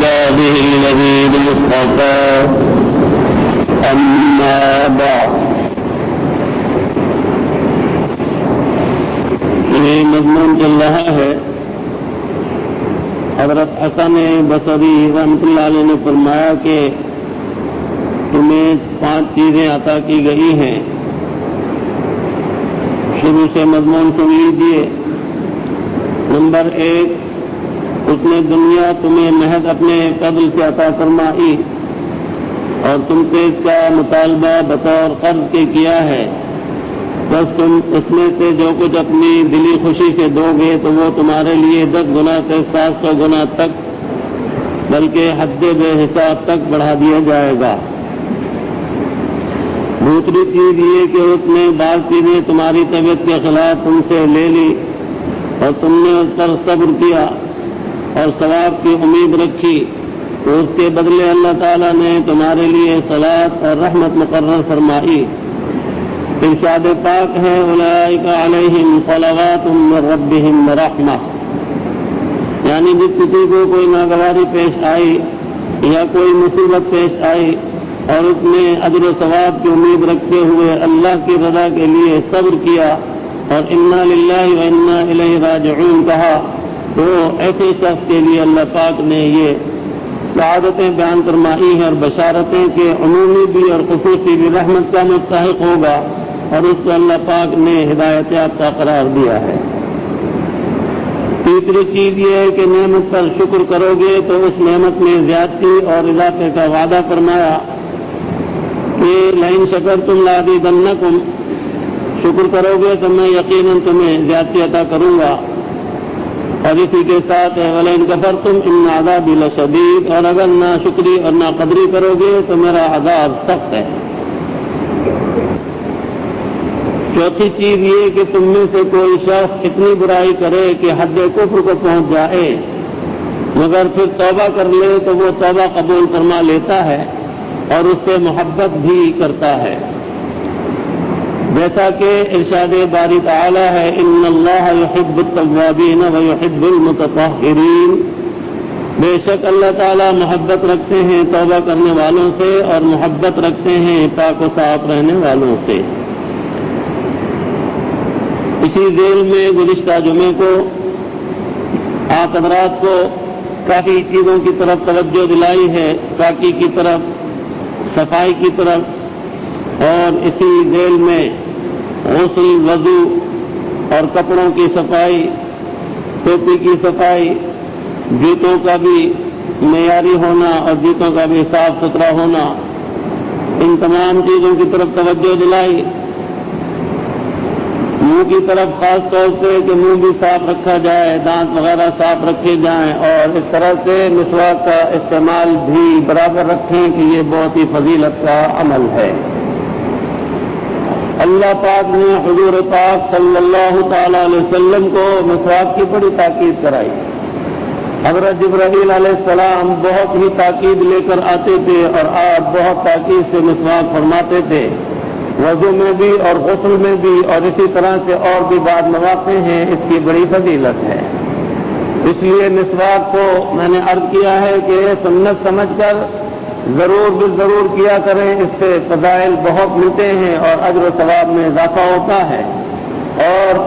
عباده الذين اصطفى أما بعد یہ مضمون چل رہا ہے حضرت حسن بصری رحمۃ اللہ علیہ نے فرمایا کہ تمہیں 5 چیزیں عطا کی گئی ہیں. شروع سے مضمون سن لیجیے. نمبر 1، اس نے دنیا تمہیں محض اپنے فضل سے عطا فرمائی اور تم سے اس کا مطالبہ بطور قرض کے کیا ہے، بس تم اس میں سے جو کچھ اپنی دلی خوشی سے دو گے تو وہ تمہارے لیے 10 گنا سے 700 گنا تک بلکہ حد بے حساب تک بڑھا دیا جائے گا. دوسری چیز یہ کہ اس نے بعض چیزیں تمہاری طبیعت کے خلاف تم سے لے لی اور تم نے اس پر صبر کیا اور ثواب کی امید رکھی تو اس کے بدلے اللہ تعالیٰ نے تمہارے لیے صلاۃ اور رحمت مقرر فرمائی. ارشاد پاک ہے اولئک علیہم صلوات من ربہم ورحمہ، یعنی جس کسی کو کوئی ناگواری پیش آئی یا کوئی مصیبت پیش آئی اور اس نے اجر و ثواب کی امید رکھتے ہوئے اللہ کی رضا کے لیے صبر کیا اور انا للہ و انا الیہ راجعون کہا تو ایسے شخص کے لیے اللہ پاک نے یہ سعادتیں بیان فرمائی ہیں اور بشارتیں کہ عمومی بھی اور خصوصی بھی رحمت کا مستحق ہوگا اور اس کو اللہ پاک نے ہدایت یافتہ قرار دیا ہے. تیسری چیز یہ ہے کہ نعمت پر شکر کرو گے تو اس نعمت میں زیادتی اور اضافے کا وعدہ فرمایا کہ لئن شکرتم لازیدنکم، شکر کرو گے تو میں یقیناً تمہیں زیادتی عطا کروں گا. اور اسی کے ساتھ وَلَئِن كَفَرْتُمْ إِنَّ عَذَابِي لَشَدِيدٌ، اور اگر نا شکری اور نا قدری کرو گے تو میرا عذاب سخت ہے. چوتھی چیز یہ کہ تم میں سے کوئی شخص اتنی برائی کرے کہ حد کفر کو پہنچ جائے مگر پھر توبہ کر لے تو وہ توبہ قبول فرما لیتا ہے اور اس سے محبت بھی کرتا ہے. جیسا کہ ارشاد باری تعالی ہے ان اللہ یحب التوابین ویحب المتطہرین، بے شک اللہ تعالی محبت رکھتے ہیں توبہ کرنے والوں سے اور محبت رکھتے ہیں پاک و صاف رہنے والوں سے. اسی ذیل میں گزشتہ جمعے کو آپ حضرات کو کافی چیزوں کی طرف توجہ دلائی ہے، پاکی کی طرف، صفائی کی طرف، اور اسی ذیل میں غسل، وضو اور کپڑوں کی صفائی، ٹوپی کی صفائی، جوتوں کا بھی معیاری ہونا اور جوتوں کا بھی صاف ستھرا ہونا، ان تمام چیزوں کی طرف توجہ دلائی. منہ کی طرف خاص طور سے کہ منہ بھی صاف رکھا جائے، دانت وغیرہ صاف رکھے جائیں اور اس طرح سے مسواک کا استعمال بھی برابر رکھیں کہ یہ بہت ہی فضیلت کا عمل ہے. اللہ پاک نے حضور پاک صلی اللہ تعالی علیہ وسلم کو مسواک کی بڑی تاکید کرائی. حضرت جبرائیل علیہ السلام بہت ہی تاکید لے کر آتے تھے اور آپ بہت تاکید سے مسواک فرماتے تھے، وضو میں بھی اور غسل میں بھی، اور اسی طرح سے اور بھی بعض مواقع ہیں اس کی بڑی فضیلت ہے. اس لیے مسواک کو میں نے عرض کیا ہے کہ سنت سمجھ کر ضرور بالضرور کیا کریں، اس سے فضائل بہت ملتے ہیں اور اجر و ثواب میں اضافہ ہوتا ہے. اور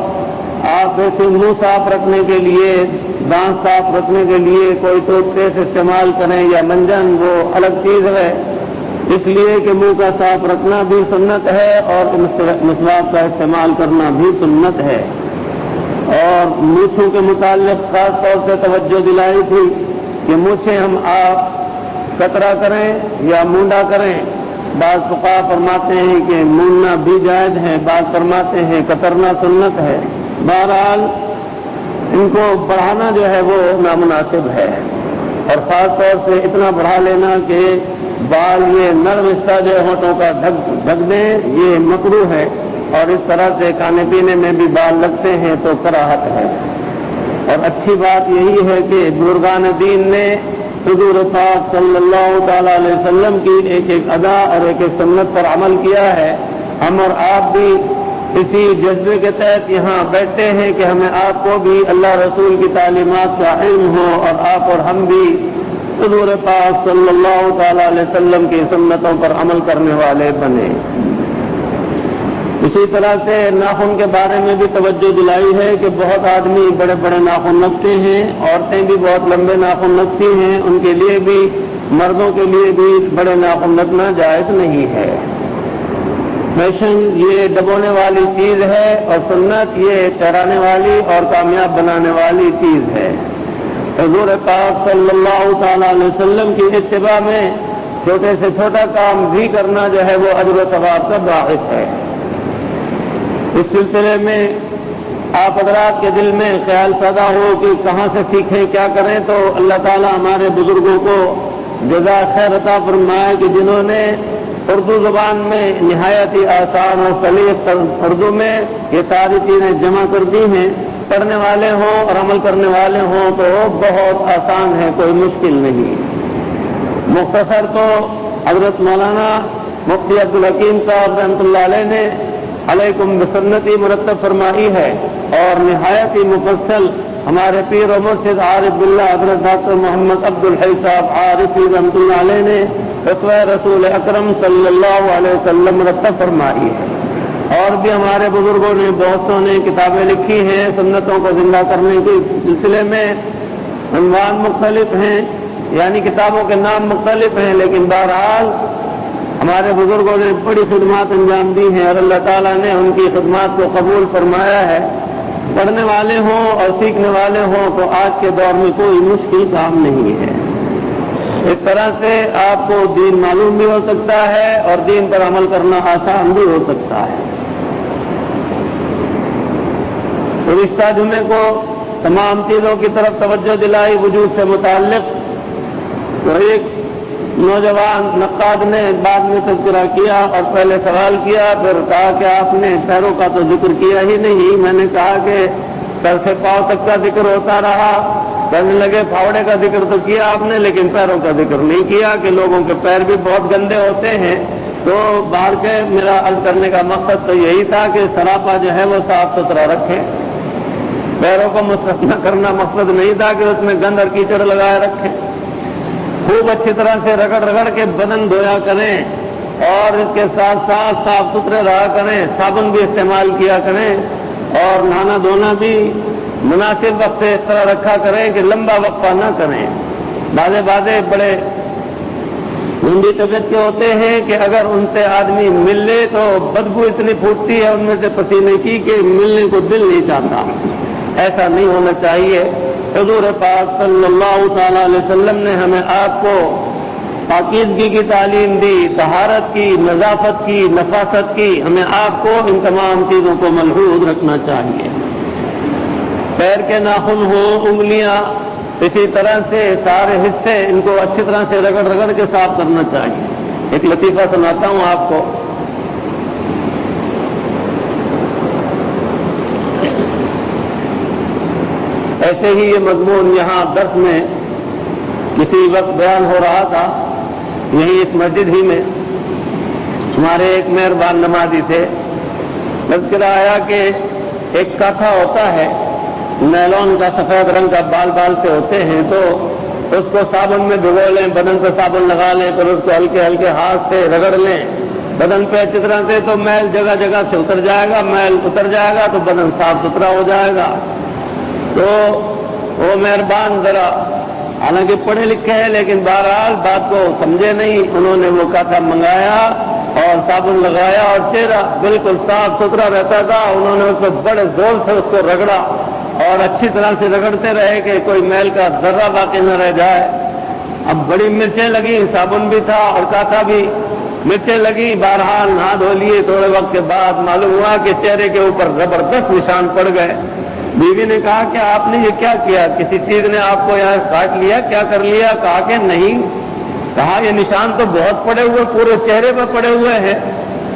آپ ایسے منہ صاف رکھنے کے لیے، دانت صاف رکھنے کے لیے کوئی ٹوتھ پیسٹ استعمال کریں یا منجن، وہ الگ چیز ہے. اس لیے کہ منہ کا صاف رکھنا بھی سنت ہے اور مسواک کا استعمال کرنا بھی سنت ہے. اور مونچھوں کے متعلق خاص طور سے توجہ دلائی تھی کہ مونچھیں ہم آپ کترا کریں یا مونڈا کریں. بعض فقہا فرماتے ہیں کہ مونڈنا بھی جائز ہے، بعض فرماتے ہیں کترنا سنت ہے. بہرحال ان کو بڑھانا جو ہے وہ نامناسب ہے، اور خاص طور سے اتنا بڑھا لینا کہ بال یہ نرم حصہ جو ہونٹوں کا ڈھک دیں، یہ مکروہ ہے. اور اس طرح سے کھانے پینے میں بھی بال لگتے ہیں تو کراہت ہے. اور اچھی بات یہی ہے کہ بزرگان دین نے حضور پاک صلی اللہ تعالی علیہ وسلم کی ایک ایک ادا اور ایک ایک سنت پر عمل کیا ہے. ہم اور آپ بھی اسی جذبے کے تحت یہاں بیٹھتے ہیں کہ ہمیں آپ کو بھی اللہ رسول کی تعلیمات کا علم ہو اور آپ اور ہم بھی حضور پاک صلی اللہ تعالی علیہ وسلم کی سنتوں پر عمل کرنے والے بنے۔ اسی طرح سے ناخن کے بارے میں بھی توجہ دلائی ہے کہ بہت آدمی بڑے بڑے ناخن رکھتے ہیں، عورتیں بھی بہت لمبے ناخن رکھتی ہیں، ان کے لیے بھی، مردوں کے لیے بھی بڑے ناخن رکھنا جائز نہیں ہے۔ فیشن یہ دبونے والی چیز ہے اور سنت یہ ٹہرانے والی اور کامیاب بنانے والی چیز ہے۔ حضور پاک صلی اللہ تعالی علیہ وسلم کی اتباع میں چھوٹے سے چھوٹا کام بھی کرنا جو ہے وہ اجر و ثواب کا باعث ہے۔ اس سلسلے میں آپ حضرات کے دل میں خیال پیدا ہو کہ کہاں سے سیکھیں، کیا کریں، تو اللہ تعالی ہمارے بزرگوں کو جزا خیر عطا فرمائے کہ جنہوں نے اردو زبان میں نہایت ہی آسان اور سلیق اردو میں یہ ساری چیزیں جمع کر دی ہیں، پڑھنے والے ہوں اور عمل کرنے والے ہوں تو بہت آسان ہے، کوئی مشکل نہیں۔ مختصر تو حضرت مولانا مفتی عبدالحکیم صاحب رحمۃ اللہ علیہ نے علیکم بسنتی مرتب فرمائی ہے، اور نہایت ہی مفصل ہمارے پیر و مرشد عارف باللہ حضرت ڈاکٹر محمد عبدالحی صاحب عارفی رحمۃ اللہ علیہ نے اسوہ رسول اکرم صلی اللہ علیہ وسلم مرتب فرمائی ہے۔ اور بھی ہمارے بزرگوں نے بہت سو نے کتابیں لکھی ہیں سنتوں کو زندہ کرنے کے سلسلے میں، عنوان مختلف ہیں، یعنی کتابوں کے نام مختلف ہیں، لیکن بہرحال ہمارے بزرگوں نے بڑی خدمات انجام دی ہیں اور اللہ تعالیٰ نے ان کی خدمات کو قبول فرمایا ہے۔ پڑھنے والے ہوں اور سیکھنے والے ہوں تو آج کے دور میں کوئی مشکل کام نہیں ہے۔ اس طرح سے آپ کو دین معلوم بھی ہو سکتا ہے اور دین پر عمل کرنا آسان بھی ہو سکتا ہے۔ گزشتہ جمعے کو تمام چیزوں کی طرف توجہ دلائی وجود سے متعلق، تو ایک نوجوان نقاد نے بعد میں تذکرہ کیا اور پہلے سوال کیا، پھر کہا کہ آپ نے پیروں کا تو ذکر کیا ہی نہیں۔ میں نے کہا کہ سر سے پاؤں تک کا ذکر ہوتا رہا، کہنے لگے پھاوڑے کا ذکر تو کیا آپ نے لیکن پیروں کا ذکر نہیں کیا کہ لوگوں کے پیر بھی بہت گندے ہوتے ہیں۔ تو باہر کے میرا عرض کرنے کا مقصد تو یہی تھا کہ سراپا جو ہے وہ صاف ستھرا رکھیں، پیروں کو مصرف نہ کرنا مقصد نہیں تھا کہ اس میں گند اور کیچڑ لگائے رکھیں۔ خوب اچھی طرح سے رگڑ رگڑ کے بدن دھویا کریں اور اس کے ساتھ ساتھ صاف ستھرے رہا کریں، صابن بھی استعمال کیا کریں اور نہانا دھونا بھی مناسب وقت سے اس طرح رکھا کریں کہ لمبا وقفہ نہ کریں۔ بعضے بڑے گندی طبیعت کے ہوتے ہیں کہ اگر ان سے آدمی مل لے تو بدبو اتنی پھوٹتی ہے ان میں سے پسینے کی کہ ملنے کو دل نہیں چاہتا۔ ایسا نہیں ہونا چاہیے۔ حضور پاک صلی اللہ تعالی علیہ وسلم نے ہمیں آپ کو پاکیزگی کی تعلیم دی، طہارت کی، نظافت کی، نفاست کی، ہمیں آپ کو ان تمام چیزوں کو ملحوظ رکھنا چاہیے۔ پیر کے ناخن ہوں، انگلیاں، اسی طرح سے سارے حصے ان کو اچھی طرح سے رگڑ رگڑ کے صاف کرنا چاہیے۔ ایک لطیفہ سناتا ہوں آپ کو۔ ایسے ہی یہ مضمون یہاں درس میں کسی وقت بیان ہو رہا تھا، یہی اس مسجد ہی میں ہمارے ایک مہربان نمازی تھے، تذکرہ آیا کہ ایک کاتھا ہوتا ہے نیلون کا، سفید رنگ کا، بال بال سے ہوتے ہیں، تو اس کو صابن میں بھگو لیں، بدن پہ صابن لگا لیں، پھر اس کو ہلکے ہلکے ہاتھ سے رگڑ لیں بدن پہ اچھی طرح سے، تو میل جگہ جگہ سے اتر جائے گا، میل اتر جائے گا تو بدن صاف ستھرا ہو جائے گا۔ تو وہ مہربان ذرا حالانکہ پڑھے لکھے ہیں لیکن بہرحال بات کو سمجھے نہیں، انہوں نے وہ کاتھا منگایا اور صابن لگایا اور چہرہ بالکل صاف ستھرا رہتا تھا۔ انہوں نے اس کو بڑے زور سے اس کو رگڑا اور اچھی طرح سے رگڑتے رہے کہ کوئی میل کا ذرہ باقی نہ رہ جائے۔ اب بڑی مرچیں لگی، صابن بھی تھا اور کاتھا بھی، مرچیں لگی، بہرحال نہا دھو لیے۔ تھوڑے وقت کے بعد معلوم ہوا کہ چہرے کے اوپر زبردست نشان پڑ گئے۔ بیوی نے کہا کہ آپ نے یہ کیا کیا، کسی چیز نے آپ کو یہاں کاٹ لیا، کیا کر لیا؟ کہا کہ نہیں۔ کہا یہ نشان تو بہت پڑے ہوئے، پورے چہرے پہ پڑے ہوئے ہیں۔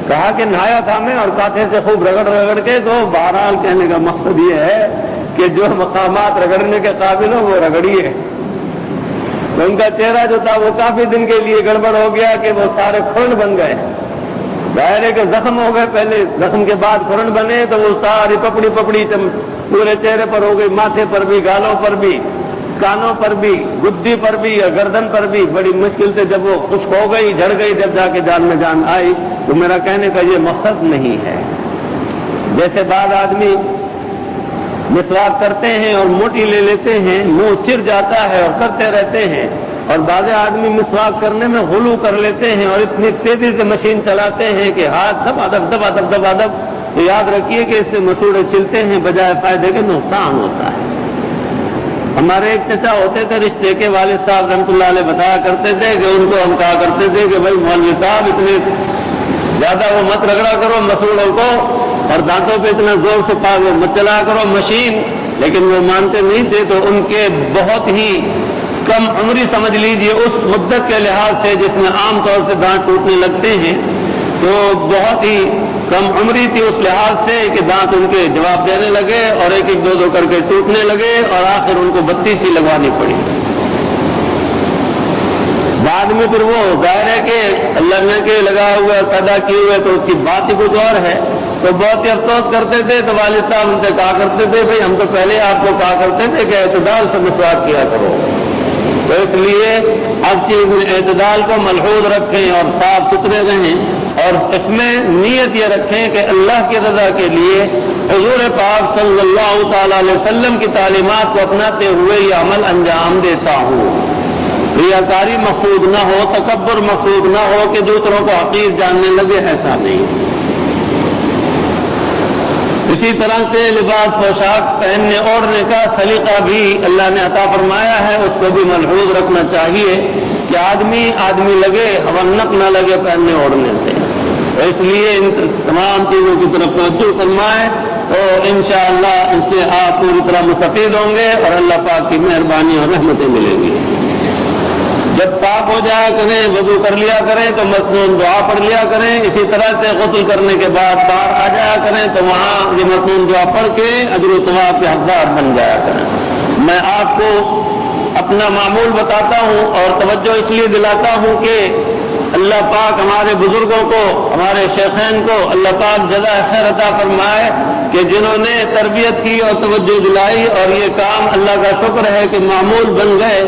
کہا کہ نہایا تھا میں اور کاتھے سے خوب رگڑ رگڑ کے۔ تو بہرحال کہنے کا مقصد یہ ہے کہ جو مقامات رگڑنے کے قابل ہو وہ رگڑیے۔ تو ان کا چہرہ جو تھا وہ کافی دن کے لیے گڑبڑ ہو گیا کہ وہ سارے کھرن بن گئے۔ ظاہر ہے کہ زخم ہو گئے، پہلے زخم کے بعد کھرن بنے تو وہ ساری پپڑی پپڑی پورے چہرے پر ہو گئی، ماتھے پر بھی، گالوں پر بھی۔ کانوں پر بھی، گدی پر بھی یا گردن پر بھی بڑی مشکل سے جب وہ خشک ہو گئی، جھڑ گئی، جب جا کے جان میں جان آئی، تو میرا کہنے کا یہ مقصد نہیں ہے۔ جیسے بعض آدمی مسواک کرتے ہیں اور موٹی لے لیتے ہیں، منہ چر جاتا ہے اور کرتے رہتے ہیں، اور بعض آدمی مسواک کرنے میں غلو کر لیتے ہیں اور اتنی تیزی سے مشین چلاتے ہیں کہ ہاتھ دبا دب دبا دب دبا دب، تو یاد رکھیے کہ اس سے مسوڑے چلتے ہیں، بجائے فائدے کے نقصان ہوتا ہے۔ ہمارے ایک چچا ہوتے تھے رشتے کے، والد صاحب رحمۃ اللہ علیہ بتایا کرتے تھے کہ ان کو ہم کہا کرتے تھے کہ بھائی مولوی صاحب اتنے زیادہ وہ مت رگڑا کرو مسوڑوں کو، اور دانتوں پہ اتنا زور سے مت چلا کرو مشین، لیکن وہ مانتے نہیں تھے۔ تو ان کے بہت ہی کم عمری سمجھ لیجیے اس مدت کے لحاظ سے جس میں عام طور سے دانت ٹوٹنے لگتے ہیں، تو بہت ہی کم عمری تھی اس لحاظ سے کہ دانت ان کے جواب دینے لگے اور ایک ایک دو دو کر کے ٹوٹنے لگے، اور آخر ان کو 32 ہی لگوانی پڑی۔ بعد میں پھر وہ ظاہر ہے کہ اللہ نے کے لگا ہوا پیدا کیے ہوئے تو اس کی بات ہی کچھ اور ہے، تو بہت ہی افسوس کرتے تھے۔ تو والد صاحب ان سے کہا کرتے تھے بھائی ہم تو پہلے آپ کو کہا کرتے تھے کہ اعتدال سے مسواک کیا کرو، تو اس لیے اب چیز اعتدال کو ملحوظ رکھیں اور صاف ستھرے رہیں، اور اس میں نیت یہ رکھیں کہ اللہ کی رضا کے لیے حضور پاک صلی اللہ تعالی علیہ وسلم کی تعلیمات کو اپناتے ہوئے یہ عمل انجام دیتا ہوں۔ ریاکاری مقصود نہ ہو، تکبر مقصود نہ ہو کہ دوسروں کو حقیر جاننے لگے، ایسا نہیں۔ اسی طرح سے لباس پوشاک پہننے اوڑھنے کا سلیقہ بھی اللہ نے عطا فرمایا ہے، اس کو بھی ملحوظ رکھنا چاہیے کہ آدمی لگے ہونق نہ لگے پہننے اوڑھنے سے۔ اس لیے ان تمام چیزوں کی طرف توجہ فرمائیں تو انشاءاللہ ان سے آپ پوری طرح مستفید ہوں گے اور اللہ پاک کی مہربانی اور رحمتیں ملیں گی۔ جب پاک ہو جایا کریں، وضو کر لیا کریں تو مسنون دعا پڑھ لیا کریں، اسی طرح سے غسل کرنے کے بعد باہر آ جایا کریں تو وہاں یہ مسنون دعا پڑھ کے اجر و ثواب کے حقدار بن جایا کریں۔ میں آپ کو اپنا معمول بتاتا ہوں اور توجہ اس لیے دلاتا ہوں کہ اللہ پاک ہمارے بزرگوں کو، ہمارے شیخین کو اللہ پاک جزائے خیر عطا فرمائے کہ جنہوں نے تربیت کی اور توجہ دلائی، اور یہ کام اللہ کا شکر ہے کہ معمول بن گئے،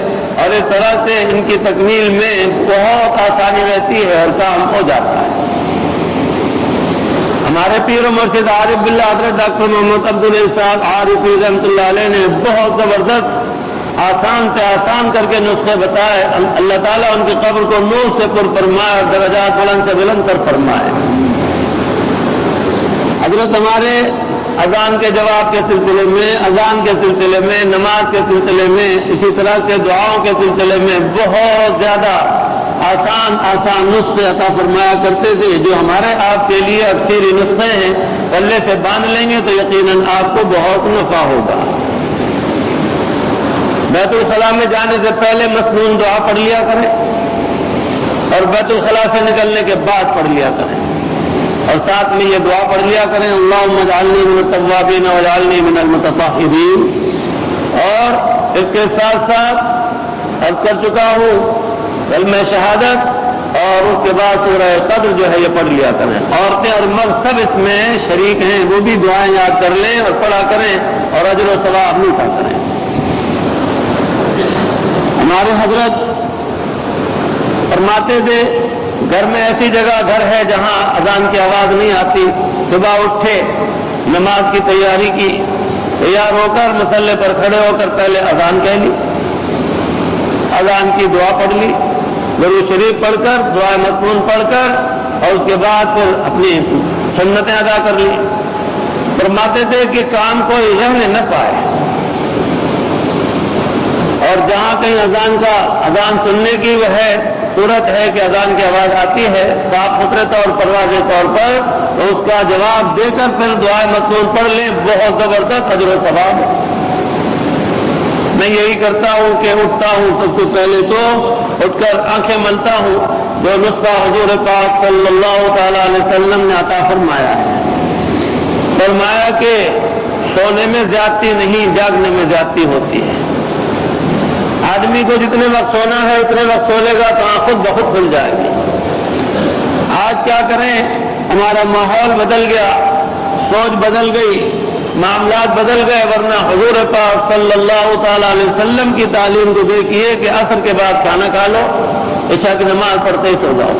اور اس طرح سے ان کی تکمیل میں بہت آسانی رہتی ہے اور کام ہو جاتا ہے۔ ہمارے پیر و مرشد عارف باللہ حضرت ڈاکٹر محمد عبدالرحمان عارفی رحمۃ اللہ علیہ نے بہت زبردست آسان سے آسان کر کے نسخے بتائے۔ اللہ تعالیٰ ان کی قبر کو نور سے پر فرمائے اور درجات بلند سے بلند کر فرمائے۔ حضرت ہمارے اذان کے جواب کے سلسلے میں، اذان کے سلسلے میں، نماز کے سلسلے میں، اسی طرح سے دعاؤں کے سلسلے میں بہت زیادہ آسان نسخے عطا فرمایا کرتے تھے، جو ہمارے آپ کے لیے اکثری نسخے ہیں۔ پلے سے باندھ لیں گے تو یقیناً آپ کو بہت نفع ہوگا۔ بیت الخلاء میں جانے سے پہلے مسنون دعا پڑھ لیا کریں اور بیت الخلاء سے نکلنے کے بعد پڑھ لیا کریں، اور ساتھ میں یہ دعا پڑھ لیا کریں اللہم اجعلنی من التوابین واجعلنی من المتطہرین۔ اور اس کے ساتھ ساتھ عرض کر چکا ہوں کلمہ شہادت، اور اس کے بعد سورہ قدر جو ہے یہ پڑھ لیا کریں۔ عورتیں اور مرد سب اس میں شریک ہیں، وہ بھی دعائیں یاد کر لیں اور پڑھا کریں اور اجر و ثواب لوٹا کریں۔ ہمارے حضرت فرماتے تھے گھر میں ایسی جگہ گھر ہے جہاں اذان کی آواز نہیں آتی، صبح اٹھے، نماز کی تیاری کی، تیار ہو کر مصلے پر کھڑے ہو کر پہلے اذان کہہ لی، اذان کی دعا پڑھ لی، درود شریف پڑھ کر، دعائے مسنون پڑھ کر، اور اس کے بعد پھر اپنی سنتیں ادا کر لی۔ فرماتے تھے کہ کام کوئی رہنے نہ پائے، اور جہاں کہیں اذان سننے کی وہ ہے صورت ہے کہ اذان کی آواز آتی ہے صاف ستھرے طور پر، واضح طور پر، تو اس کا جواب دے کر پھر دعائے مسنون پڑھ لیں، بہت زبردست اجر و ثواب ہے۔ میں یہی کرتا ہوں کہ اٹھتا ہوں سب سے پہلے تو اٹھ کر آنکھیں ملتا ہوں، جو نسخہ حضور پاک صلی اللہ تعالی علیہ وسلم نے عطا فرمایا ہے۔ فرمایا کہ سونے میں زیادتی نہیں، جاگنے میں زیادتی ہوتی ہے۔ آدمی کو جتنے وقت سونا ہے اتنے وقت سو لے گا تو آنکھ خود بخود کھل جائے گی۔ آج کیا کریں، ہمارا ماحول بدل گیا، سوچ بدل گئی، معاملات بدل گئے، ورنہ حضور پاک صلی اللہ تعالی علیہ وسلم کی تعلیم کو دیکھیے کہ عصر کے بعد کھانا کھا لو، عشاء کی نماز پڑھتے ہی سو جاؤ،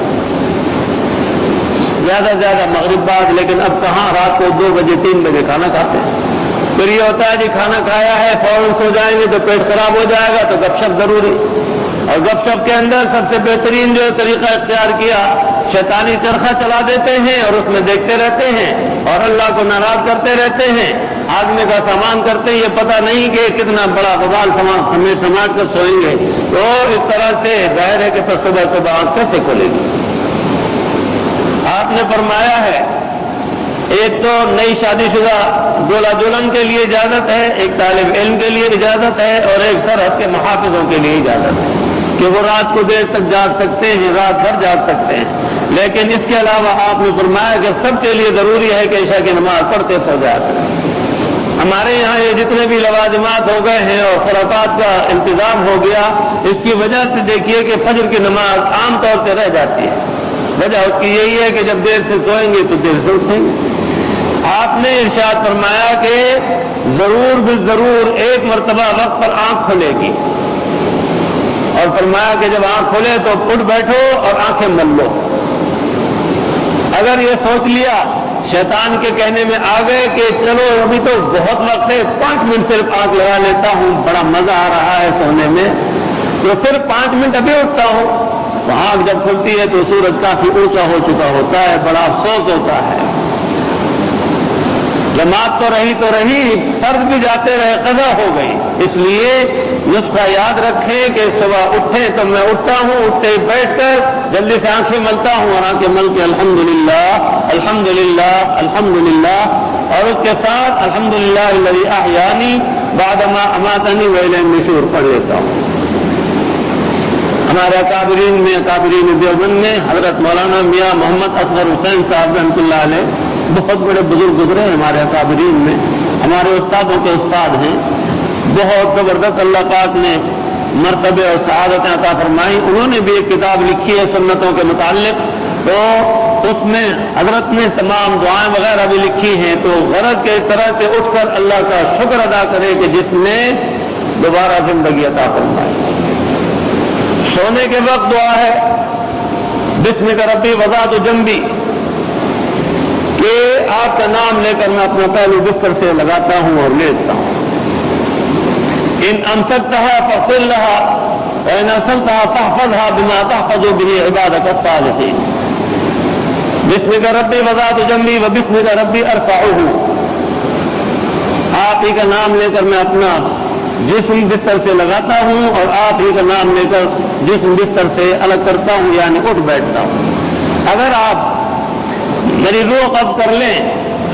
زیادہ سے زیادہ مغرب بعد، لیکن اب کہاں رات کو 2 بجے 3 بجے کھانا کھاتے ہیں۔ پھر یہ ہوتا ہے جی کھانا کھایا ہے فوراً سو جائیں گے تو پیٹ خراب ہو جائے گا، تو گپ شپ ضروری، اور گپ شپ کے اندر سب سے بہترین جو طریقہ اختیار کیا، شیطانی چرخہ چلا دیتے ہیں اور اس میں دیکھتے رہتے ہیں اور اللہ کو ناراض کرتے رہتے ہیں۔ آدمی کا سامان کرتے یہ پتہ نہیں کہ کتنا بڑا بوال سماٹ کر سوئیں گے، تو اس طرح سے ظاہر ہے کہ پھر صبح صبح آنکھ کیسے کھلے گی۔ آپ نے فرمایا ہے ایک تو نئی شادی شدہ دولہا دلہن کے لیے اجازت ہے، ایک طالب علم کے لیے اجازت ہے، اور ایک سرحد کے محافظوں کے لیے اجازت ہے کہ وہ رات کو دیر تک جاگ سکتے ہیں، رات بھر جاگ سکتے ہیں۔ لیکن اس کے علاوہ آپ نے فرمایا کہ سب کے لیے ضروری ہے کہ عشاء کی نماز پڑھتے سو جاتے ہیں۔ ہمارے یہاں یہ جتنے بھی لوازمات ہو گئے ہیں اور خرافات کا انتظام ہو گیا، اس کی وجہ سے دیکھیے کہ فجر کی نماز عام طور سے رہ جاتی ہے۔ وجہ اس کی یہی ہے کہ جب دیر سے سوئیں گے تو دیر سے اٹھیں گے۔ آپ نے ارشاد فرمایا کہ ضرور بالضرور ایک مرتبہ وقت پر آنکھ کھلے گی، اور فرمایا کہ جب آنکھ کھلے تو اٹھ بیٹھو اور آنکھیں مل لو۔ اگر یہ سوچ لیا، شیطان کے کہنے میں آ گئے کہ چلو ابھی تو بہت وقت ہے، 5 منٹ صرف آنکھ لگا لیتا ہوں، بڑا مزہ آ رہا ہے سونے میں، تو صرف 5 منٹ ابھی اٹھتا ہوں، تو آنکھ جب کھلتی ہے تو سورج کافی اونچا ہو چکا ہوتا ہے، بڑا افسوس ہوتا ہے۔ جماعت تو رہی، فرض بھی جاتے رہے، قضا ہو گئی۔ اس لیے نسخہ یاد رکھیں کہ صبح اٹھیں تو میں اٹھتا ہوں، اٹھتے ہی بیٹھ کر جلدی سے آنکھیں ملتا ہوں، اور آنکھیں مل کے الحمدللہ الحمدللہ الحمدللہ، اور اس کے ساتھ الحمدللہ الذی احیانی بعد ما اماتنی والیہ النشور پڑھ لیتا ہوں۔ ہمارے اکابرین میں، اکابرین دیوبند میں حضرت مولانا میاں محمد اصغر حسین صاحب رحمۃ اللہ علیہ بہت بڑے بزرگ گزرے ہیں ہمارے اکابرین میں، ہمارے استادوں کے استاد ہیں، بہت زبردست اللہ پاک نے مرتبے اور سعادتیں عطا فرمائی۔ انہوں نے بھی ایک کتاب لکھی ہے سنتوں کے متعلق، تو اس میں حضرت نے تمام دعائیں وغیرہ بھی لکھی ہیں، تو غرض کے اس طرح سے اٹھ کر اللہ کا شکر ادا کرے کہ جس نے دوبارہ زندگی عطا فرمائی۔ سونے کے وقت دعا ہے بسمک ربی وضعت جنبی، کہ آپ کا نام لے کر میں اپنا پہلو بستر سے لگاتا ہوں اور لیٹتا ہوں۔ ان امسکتها فاغفر لها وان ارسلتها فاحفظها بما تحفظ به عبادك الصالحين۔ بسمک ربی وضعت جنبی وبسمک ربی ارفعه، آپ ہی کا نام لے کر میں اپنا جسم بستر سے لگاتا ہوں اور آپ ہی کا نام لے کر جسم بستر سے الگ کرتا ہوں، یعنی اٹھ بیٹھتا ہوں۔ اگر آپ میری روح قبض کر لیں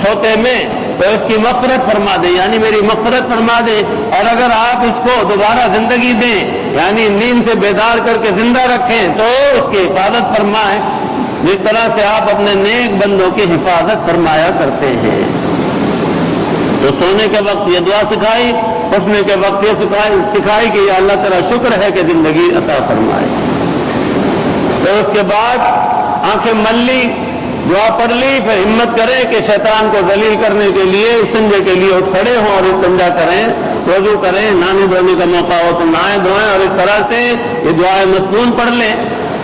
سوتے میں تو اس کی مغفرت فرما دیں، یعنی میری مغفرت فرما دیں، اور اگر آپ اس کو دوبارہ زندگی دیں، یعنی نیند سے بیدار کر کے زندہ رکھیں، تو اس کی حفاظت فرمائیں، جس طرح سے آپ اپنے نیک بندوں کی حفاظت فرمایا کرتے ہیں۔ تو سونے کے وقت یہ دعا سکھائی، اٹھنے کے وقت یہ سکھائی کہ یا اللہ تعالیٰ شکر ہے کہ زندگی عطا فرمائے۔ تو اس کے بعد آنکھیں مل لی، دعا پڑھ لی، پھر ہمت کریں کہ شیطان کو ذلیل کرنے کے لیے استنجے کے لیے اٹھ کھڑے ہوں اور استنجا کریں، وضو کریں، نہانے دھونے کا موقع ہو تو نہائیں دھوئیں، اور اس طرح سے یہ دعائیں مسنون پڑھ لیں۔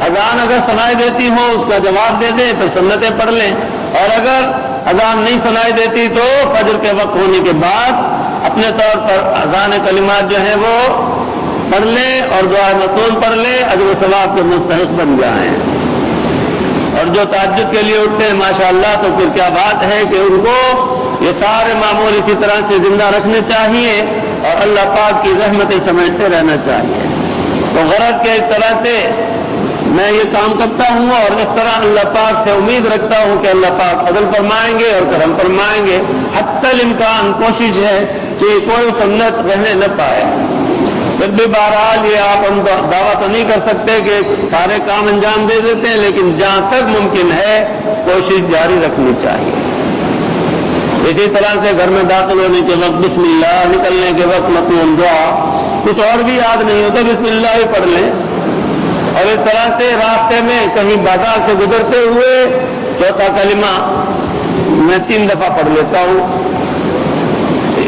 اذان اگر سنائی دیتی ہو اس کا جواب دے دیں، پھر سنتیں پڑھ لیں، اور اگر اذان نہیں سنائی دیتی تو فجر کے وقت ہونے کے بعد اپنے طور پر اذان کلمات جو ہیں وہ پڑھ لیں اور دعائیں مسنون پڑھ لیں، اجر و ثواب کے مستحق بن جائیں۔ اور جو تہجد کے لیے اٹھتے ہیں ماشاءاللہ، تو پھر کیا بات ہے کہ ان کو یہ سارے معمول اسی طرح سے زندہ رکھنے چاہیے اور اللہ پاک کی رحمتیں سمیٹتے رہنا چاہیے۔ تو غرض کے اس طرح سے میں یہ کام کرتا ہوں اور اس طرح اللہ پاک سے امید رکھتا ہوں کہ اللہ پاک فضل فرمائیں گے اور کرم فرمائیں گے۔ حتی الامکان کوشش ہے کہ کوئی سنت رہنے نہ پائے۔ پھر بھی بہرحال یہ آپ ہم دعویٰ تو نہیں کر سکتے کہ سارے کام انجام دے دیتے ہیں، لیکن جہاں تک ممکن ہے کوشش جاری رکھنی چاہیے۔ اسی طرح سے گھر میں داخل ہونے کے وقت بسم اللہ، نکلنے کے وقت مطلوب دعا، کچھ اور بھی یاد نہیں ہوتا بسم اللہ ہی پڑھ لیں۔ اور اس طرح سے راستے میں کہیں بازار سے گزرتے ہوئے چوتھا کلمہ میں 3 دفعہ پڑھ لیتا ہوں،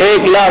1,00,000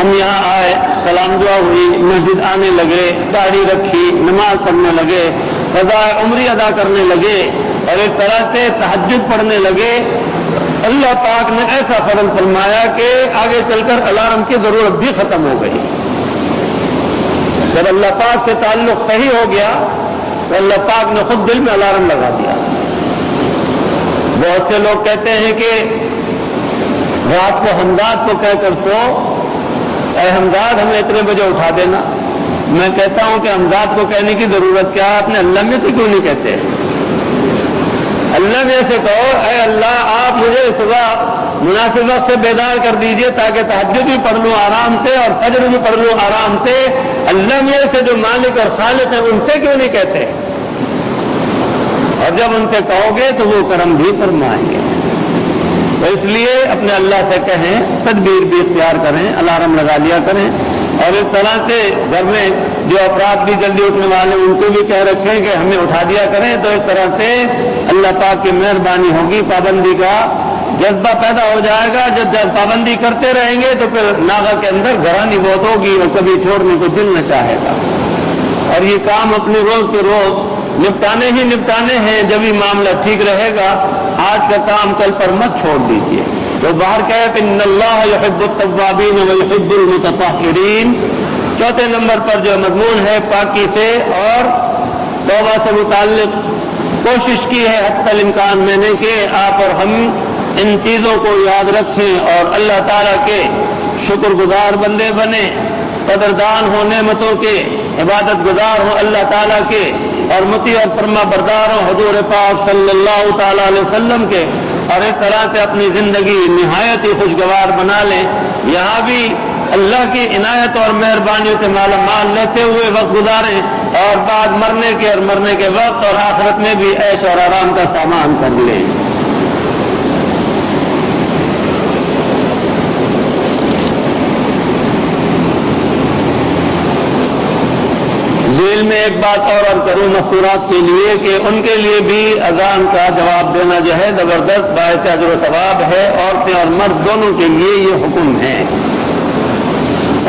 ہم یہاں آئے، سلام دعا ہوئی، مسجد آنے لگے، داڑھی رکھی، نماز پڑھنے لگے، قضاء عمری ادا کرنے لگے اور ایک طرح سے تہجد پڑھنے لگے، اللہ پاک نے ایسا فضل فرمایا کہ آگے چل کر الارم کی ضرورت بھی ختم ہو گئی۔ جب اللہ پاک سے تعلق صحیح ہو گیا تو اللہ پاک نے خود دل میں الارم لگا دیا۔ بہت سے لوگ کہتے ہیں کہ رات کو حمداد کو کہہ کر سو، اے حمداد ہمیں اتنے بجے اٹھا دینا۔ میں کہتا ہوں کہ حمداد کو کہنے کی ضرورت کیا ہے، آپ نے اللہ میں تو کیوں نہیں کہتے؟ اللہ میں سے کہو، اے اللہ آپ مجھے صبح مناسب وقت سے بیدار کر دیجئے تاکہ تہجد بھی پڑھ لوں آرام سے اور فجر بھی پڑھ لوں آرام سے۔ اللہ میں سے جو مالک اور خالق ہیں ان سے کیوں نہیں کہتے؟ اور جب ان سے کہو گے تو وہ کرم بھی فرمائیں گے۔ تو اس لیے اپنے اللہ سے کہیں، تدبیر بھی اختیار کریں، الارم لگا لیا کریں، اور اس طرح سے گھر میں جو افراد بھی جلدی اٹھنے والے ان سے بھی کہہ رکھیں کہ ہمیں اٹھا دیا کریں، تو اس طرح سے اللہ پاک کی مہربانی ہوگی، پابندی کا جذبہ پیدا ہو جائے گا۔ جب پابندی کرتے رہیں گے تو پھر ناغہ کے اندر گھرانی بہت ہوگی اور کبھی چھوڑنے کو دل نہ چاہے گا، اور یہ کام اپنے روز کے روز نپٹانے ہیں۔ جب یہ معاملہ ٹھیک رہے گا، آج کا کام کل پر مت چھوڑ دیجیے۔ تو باہر کہے کہ ان اللہ یحب التوابین ویحب المتطہرین۔ چوتھے نمبر پر جو مضمون ہے پاکی سے اور توبہ سے متعلق، کوشش کی ہے حتی الامکان میں نے کہ آپ اور ہم ان چیزوں کو یاد رکھیں اور اللہ تعالیٰ کے شکر گزار بندے بنے، قدردان ہوں نعمتوں کے، عبادت گزار ہوں اللہ تعالیٰ کے، اور مطیع اور فرما بردار ہوں حضور پاک صلی اللہ تعالیٰ علیہ وسلم کے، اور اس طرح سے اپنی زندگی نہایت ہی خوشگوار بنا لیں۔ یہاں بھی اللہ کی عنایت اور مہربانیوں سے مالا مال لیتے ہوئے وقت گزاریں، اور بعد مرنے کے وقت اور آخرت میں بھی عیش اور آرام کا سامان کر لیں۔ ذیل میں ایک بات اور عرض کروں مستورات کے لیے کہ ان کے لیے بھی اذان کا جواب دینا جو ہے زبردست باعث اجر و ثواب ہے۔ عورتیں اور مرد دونوں کے لیے یہ حکم ہے۔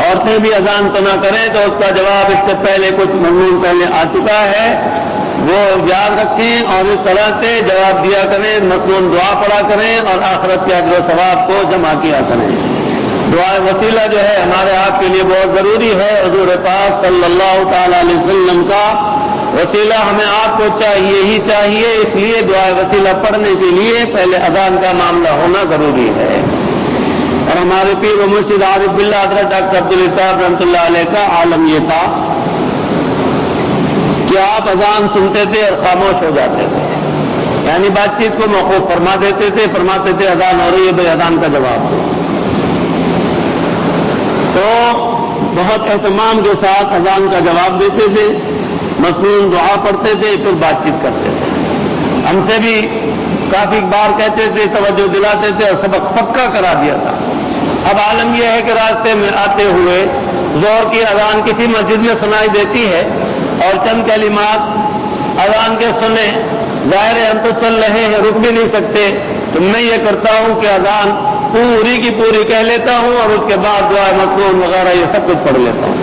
عورتیں بھی اذان تو نہ کریں تو اس کا جواب اس سے پہلے کچھ مضمون پہلے آ چکا ہے، وہ یاد رکھیں اور اس طرح سے جواب دیا کریں، مضمون دعا پڑھا کریں اور آخرت کے اجر و ثواب کو جمع کیا کریں۔ دعا وسیلہ جو ہے ہمارے آپ کے لیے بہت ضروری ہے۔ حضور پاک صلی اللہ تعالی علیہ وسلم کا وسیلہ ہمیں آپ کو چاہیے ہی چاہیے، اس لیے دعا وسیلہ پڑھنے کے لیے پہلے اذان کا معاملہ ہونا ضروری ہے۔ اور ہمارے پیر و مرشد عارف باللہ حضرت ڈاکٹر عبدالعطیٰ رحمۃ اللہ علیہ کا عالم یہ تھا کہ آپ اذان سنتے تھے اور خاموش ہو جاتے تھے، یعنی بات چیت کو موقوف فرما دیتے تھے، فرماتے تھے اذان ہو رہی ہے بھائی اذان کا جواب دو۔ تو بہت اہتمام کے ساتھ اذان کا جواب دیتے تھے، مضمون دعا پڑھتے تھے، پھر بات چیت کرتے تھے۔ ہم سے بھی کافی بار کہتے تھے، توجہ دلاتے تھے اور سبق پکا کرا دیا تھا۔ اب عالم یہ ہے کہ راستے میں آتے ہوئے ظہر کی اذان کسی مسجد میں سنائی دیتی ہے اور چند کلمات اذان کے سنے، ظاہر ہے ہم تو چل رہے ہیں، رک بھی نہیں سکتے، تو میں یہ کرتا ہوں کہ اذان پوری کی پوری کہہ لیتا ہوں اور اس کے بعد دعا مضمون وغیرہ یہ سب کچھ پڑھ لیتا ہوں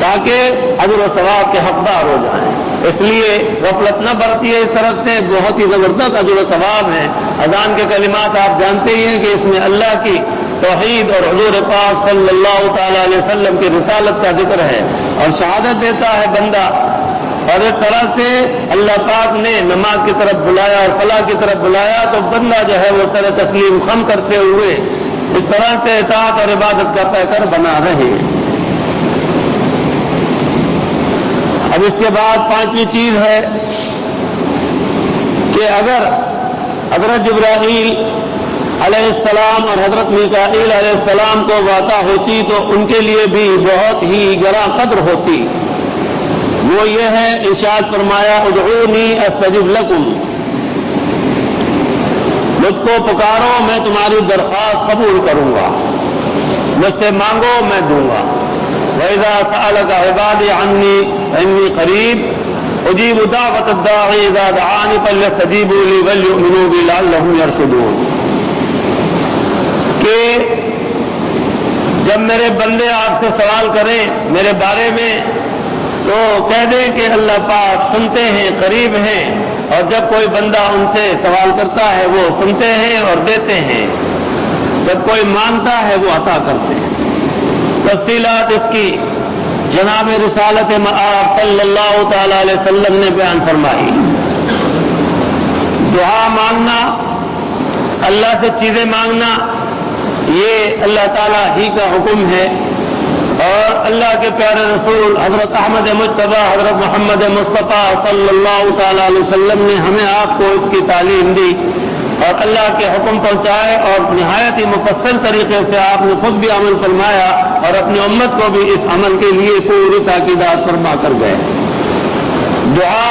تاکہ اجر و ثواب کے حقدار ہو جائیں۔ اس لیے غفلت نہ برتی ہے، اس طرف سے بہت ہی زبردست اجر و ثواب ہے۔ اذان کے کلمات آپ جانتے ہی ہیں کہ اس میں اللہ کی توحید اور حضور پاک صلی اللہ تعالی علیہ وسلم کی رسالت کا ذکر ہے اور شہادت دیتا ہے بندہ، اور اس طرح سے اللہ پاک نے نماز کی طرف بلایا اور فلاح کی طرف بلایا تو بندہ جو ہے وہ سر تسلیم خم کرتے ہوئے اس طرح سے اطاعت اور عبادت کا پیکر بنا رہے۔ اب اس کے بعد پانچویں چیز ہے کہ اگر حضرت جبرائیل علیہ السلام اور حضرت میکائیل علیہ السلام کو واقع ہوتی تو ان کے لیے بھی بہت ہی گراں قدر ہوتی۔ وہ یہ ہے، ارشاد فرمایا ادعونی استجب لکم، مجھ کو پکارو میں تمہاری درخواست قبول کروں گا، مجھ سے مانگو میں دوں گا۔ وَإِذَا سَأَلَكَ عِبَادِي عَنِّي فَإِنِّي قَرِيبٌ أُجِيبُ دَعْوَةَ الدَّاعِ إِذَا دَعَانِ فَلْيَسْتَجِيبُوا لِي وَلْيُؤْمِنُوا بِي لَعَلَّهُمْ يَرْشُدُونَ۔ کہ کہ جب میرے بندے آپ سے سوال کریں میرے بارے میں تو کہہ دیں کہ اللہ پاک سنتے ہیں، قریب ہیں، اور جب کوئی بندہ ان سے سوال کرتا ہے وہ سنتے ہیں اور دیتے ہیں، جب کوئی مانگتا ہے وہ عطا کرتے ہیں۔ تفصیلات اس کی جناب رسالت مآب صلی اللہ تعالی علیہ وسلم نے بیان فرمائی۔ دعا مانگنا، اللہ سے چیزیں مانگنا، یہ اللہ تعالی ہی کا حکم ہے، اور اللہ کے پیارے رسول حضرت احمد مجتبی حضرت محمد مصطفیٰ صلی اللہ تعالی علیہ وسلم نے ہمیں آپ کو اس کی تعلیم دی اور اللہ کے حکم پہنچائے، اور نہایت ہی مفصل طریقے سے آپ نے خود بھی عمل فرمایا اور اپنی امت کو بھی اس عمل کے لیے پوری تاکیدات فرما کر گئے۔ دعا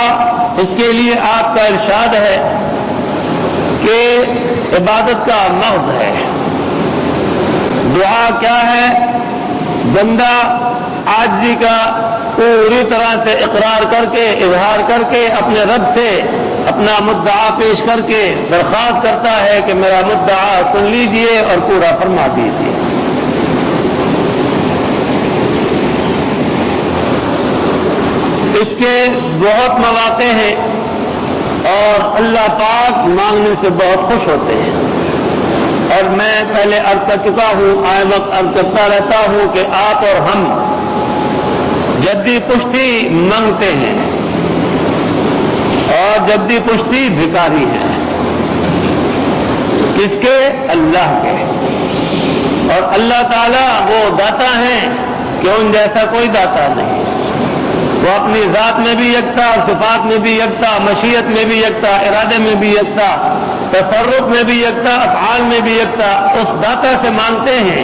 اس کے لیے آپ کا ارشاد ہے کہ عبادت کا مغز ہے۔ دعا کیا ہے؟ بندہ عاجزی کا پوری طرح سے اقرار کر کے، اظہار کر کے، اپنے رب سے اپنا مدعا پیش کر کے درخواست کرتا ہے کہ میرا مدعا سن لیجئے اور پورا فرما دیجئے۔ اس کے بہت مواقع ہیں اور اللہ پاک مانگنے سے بہت خوش ہوتے ہیں، اور میں پہلے عرض کر چکا ہوں، آئے وقت عرض کرتا رہتا ہوں کہ آپ اور ہم جدی پشتی مانگتے ہیں اور جدی پشتی بھکاری ہے۔ کس کے؟ اللہ کے۔ اور اللہ تعالیٰ وہ داتا ہیں کہ ان جیسا کوئی داتا نہیں۔ وہ اپنی ذات میں بھی یکتا، صفات میں بھی یکتا، مشیت میں بھی یکتا، ارادے میں بھی یکتا، تصرف میں بھی یکتا، افعال میں بھی یکتا۔ اس داتا سے مانگتے ہیں